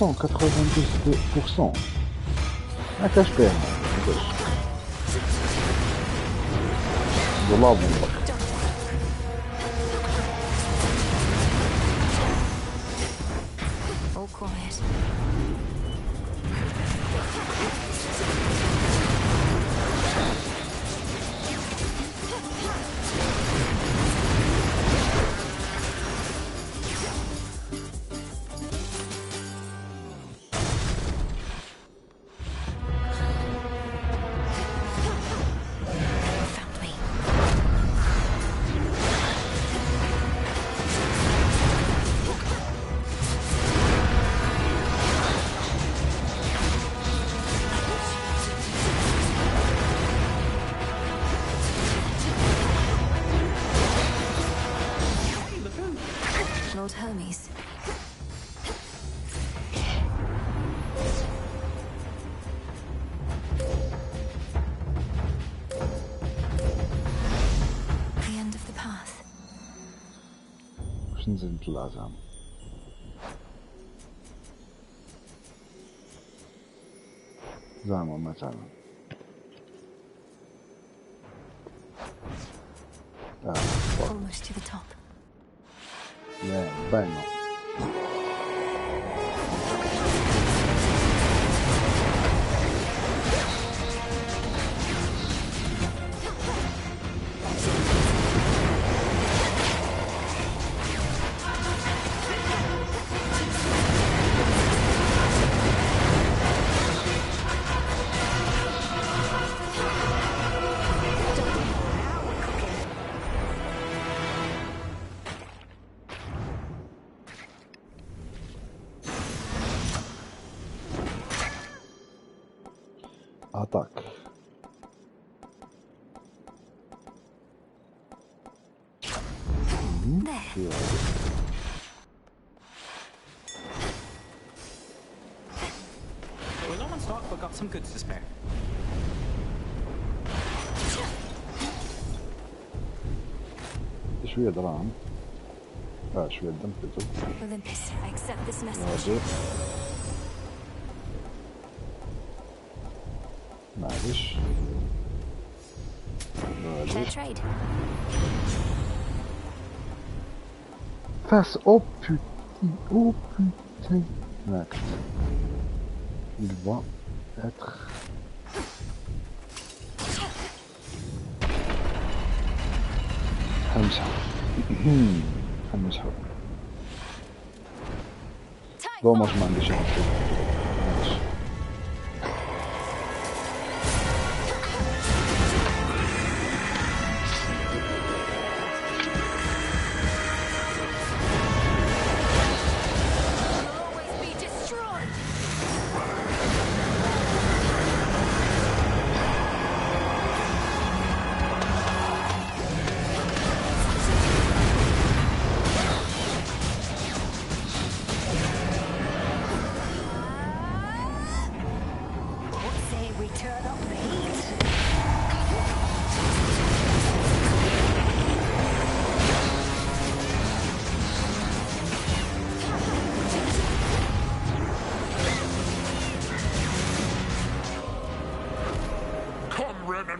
ما كاش بيها دولار من All quiet. Lord Hermes. The end of the path. باش ننزل نطلع زعما مثلا Almost to the top. Yeah, bang on. Attack. There. We're low on stock, but got some goods to spare. شوية دراهم. شوية دم بلutو. Olympus, I accept this message. واجب. معلش. Fair trade. Face oh putain. Acte. Il va être. همسحب. همسحب. دوماج ما عندي شيء.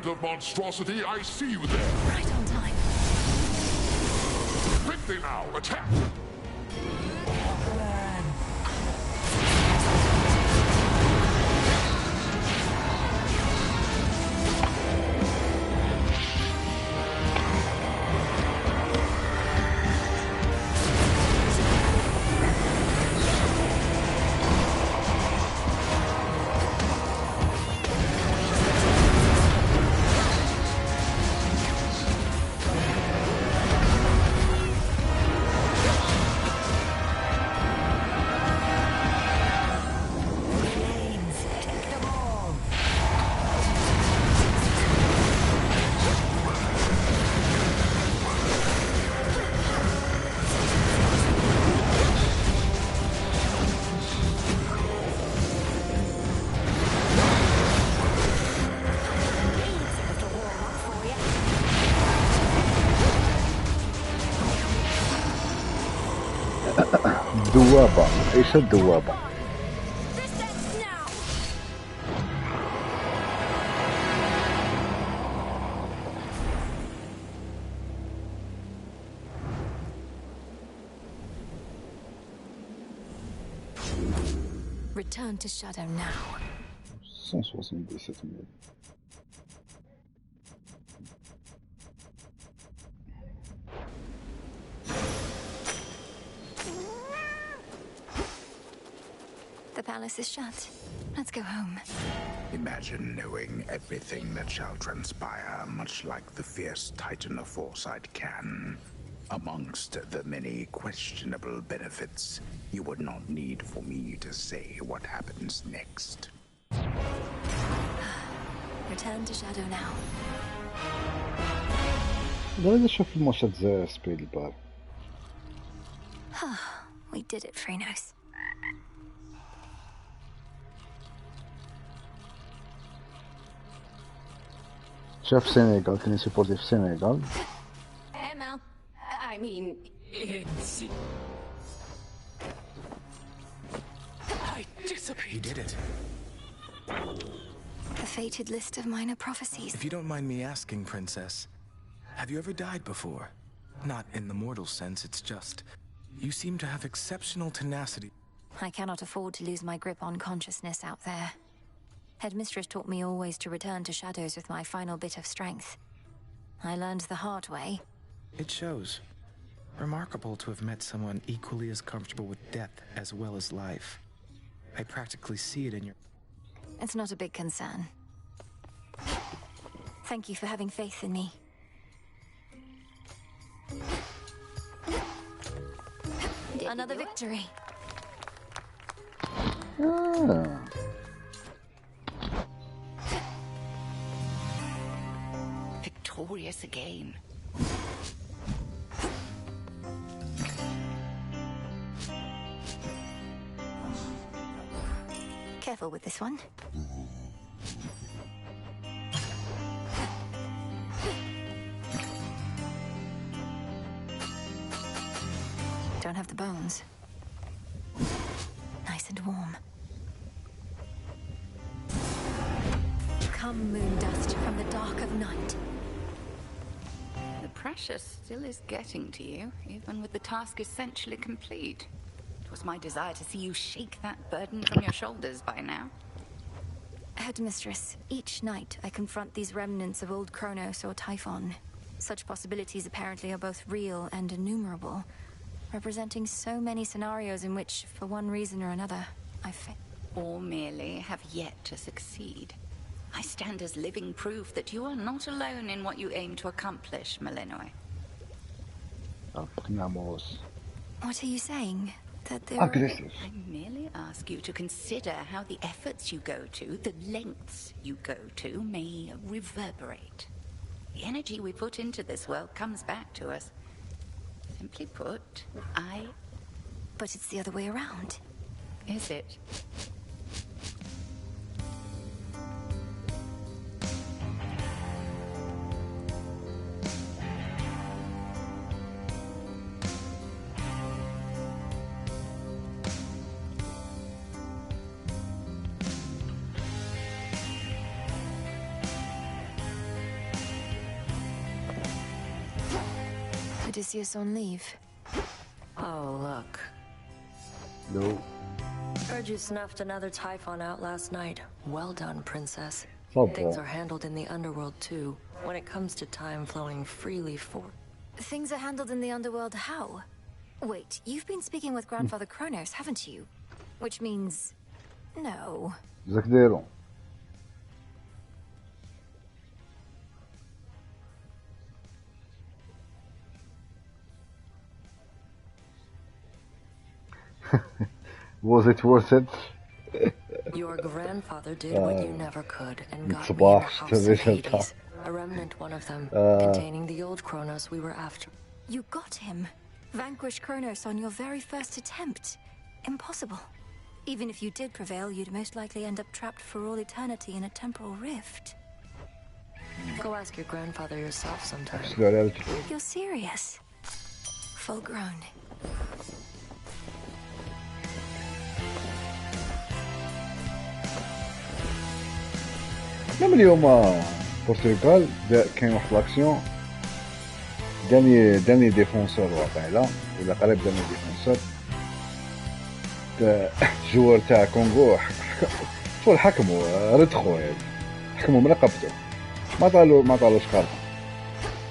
Of monstrosity, I see you there. Right on time. Quickly now, attack! دوابة. ايش الدوابة؟ Return to Shadow now. 177. The palace is shut. Let's go home. Imagine knowing everything that shall transpire, much like the fierce Titan of Foresight can. Amongst the many questionable benefits, you would not need for me to say what happens next. Return to Shadow now. لا شوف المشهد زي سبيلبرغ. We did it, Phrenos. شاف سينيغال كان يسيبورتي في سينيغال. Emma, I mean, it's... I disappeared. You did it. The fated list of minor prophecies. If you don't mind me asking, Princess, have you ever died before? Not in the mortal sense, it's just... You seem to have exceptional tenacity. I cannot afford to lose my grip on consciousness out there. Headmistress taught me always to return to shadows with my final bit of strength. I learned the hard way. It shows. Remarkable to have met someone equally as comfortable with death as well as life. I practically see it in your... It's not a big concern. Thank you for having faith in me. Another victory. glorious again. Careful with this one. Don't have the bones. Nice and warm. Come, moon dust from the dark of night. The pressure still is getting to you, even with the task essentially complete. It was my desire to see you shake that burden from your shoulders by now. Headmistress, each night I confront these remnants of old Kronos or Typhon. Such possibilities apparently are both real and innumerable, representing so many scenarios in which, for one reason or another, I fail. Or merely have yet to succeed. I stand as living proof that you are not alone in what you aim to accomplish, Malinois. What are you saying? That there Aggressive. I merely ask you to consider how the efforts you go to, the lengths you go to, may reverberate. The energy we put into this world comes back to us. Simply put, But it's the other way around. Is it? Odysseus on leave. Oh, look. No. Heard you snuffed another Typhon out last night. Well done, princess. Oh, Things boy. are handled in the underworld, too, when it comes to time flowing freely for... Things are handled in the underworld how? Wait, you've been speaking with Grandfather Kronos, haven't you? Which means... no. زاك دايرو. Was it worth it? Your grandfather did what you never could and got me in the صباح house of اشتريت Hades, a remnant one of them, containing the old Kronos we were after. You got him. Vanquish Kronos on your very first attempt. Impossible. Even if you did prevail, you'd most likely end up trapped for all eternity in a temporal rift. Go ask your grandfather yourself sometime. You're serious? Full grown. même اليوم البرتغال كاين واحد لاكسيون داني ديفونسور واقيلا ولا قريب داني ديفونسور الجوار تاع كونغو شغل حكموا ردخوا حكموا من رقبته ما طالوش خالص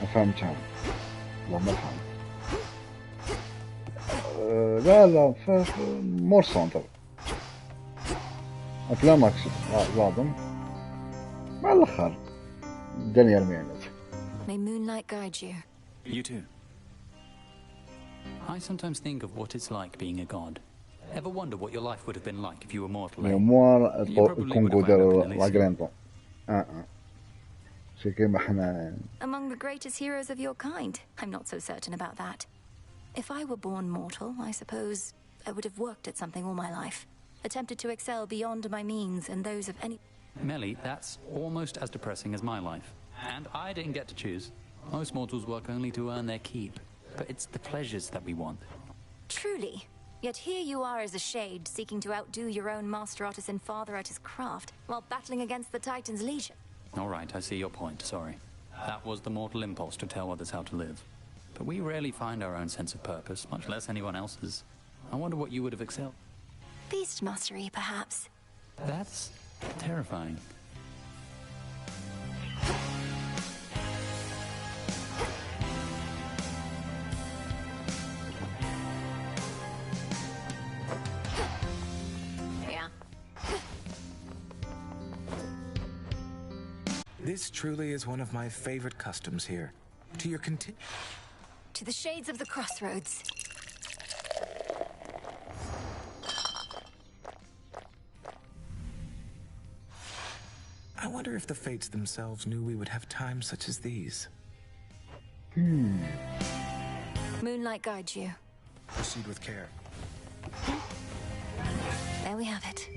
ما فهمتها اللهم ارحم لا في مور سونتر بلا ماكس ظالم مع الاخر داني رميانات. May moonlight guide you. You too. I sometimes think of what it's like being a god. Ever wonder what your life would have been like if you were mortal? مو الكونغو داروا لا غرينطو شي كيما حنا. Among the greatest heroes of your kind. I'm not so certain about that. If I were born mortal, I suppose I would have worked at something all my life. Attempted to excel beyond my means and those of any... Melly, that's almost as depressing as my life. And I didn't get to choose. Most mortals work only to earn their keep. But it's the pleasures that we want. Truly. Yet here you are as a shade, seeking to outdo your own master artisan father at his craft, while battling against the Titan's legion. All right, I see your point, sorry. That was the mortal impulse to tell others how to live. But we rarely find our own sense of purpose, much less anyone else's. I wonder what you would have excelled. Beast mastery, perhaps. That's terrifying. Yeah. This truly is one of my favorite customs here. To your To the shades of the crossroads. I wonder if the fates themselves knew we would have times such as these. Moonlight guides you. Proceed with care. There we have it.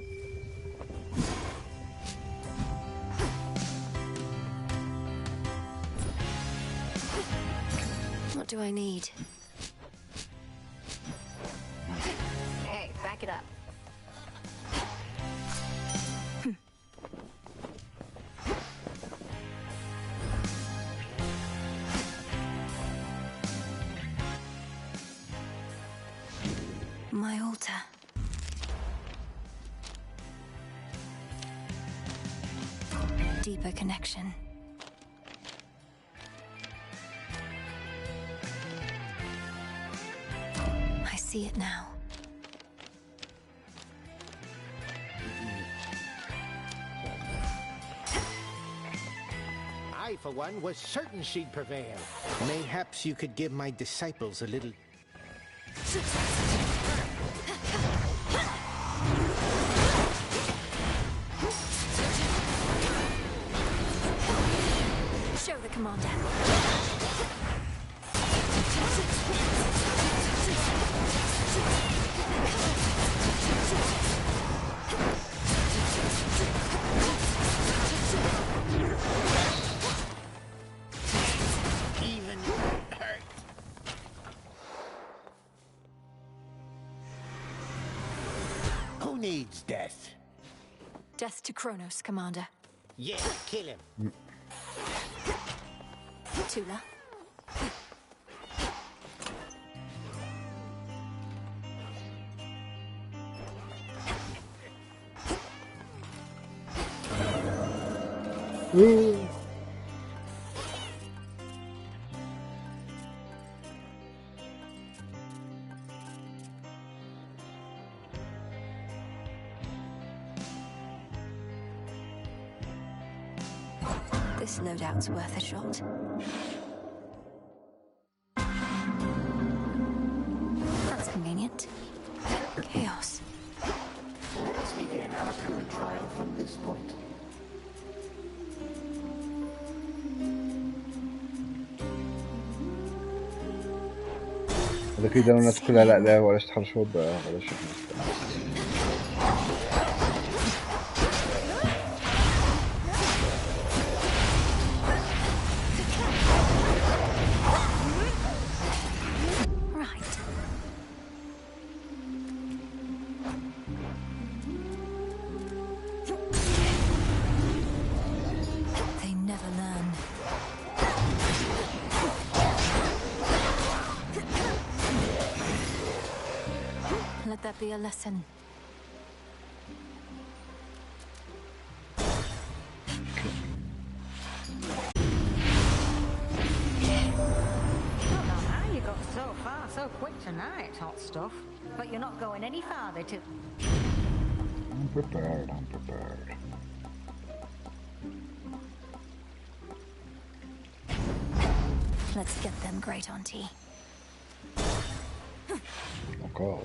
What do I need? Hey, back it up. My altar. Deeper connection. I see it now. I, for one, was certain she'd prevail. Mayhaps you could give my disciples a little... Show the commander. Even hurt. Who needs death? Death to Kronos, Commander. Yeah, kill him. Tula. This loadout's worth a shot. That's convenient. Chaos. Let's begin our current trial from this point. إذا كده الناس كلها لا لا ولا تحرشوا ولا شيء. Let that be a lesson. Don't know how you got so far so quick tonight, hot stuff. But you're not going any farther to... I'm prepared. Let's get them, Great Auntie. Okay.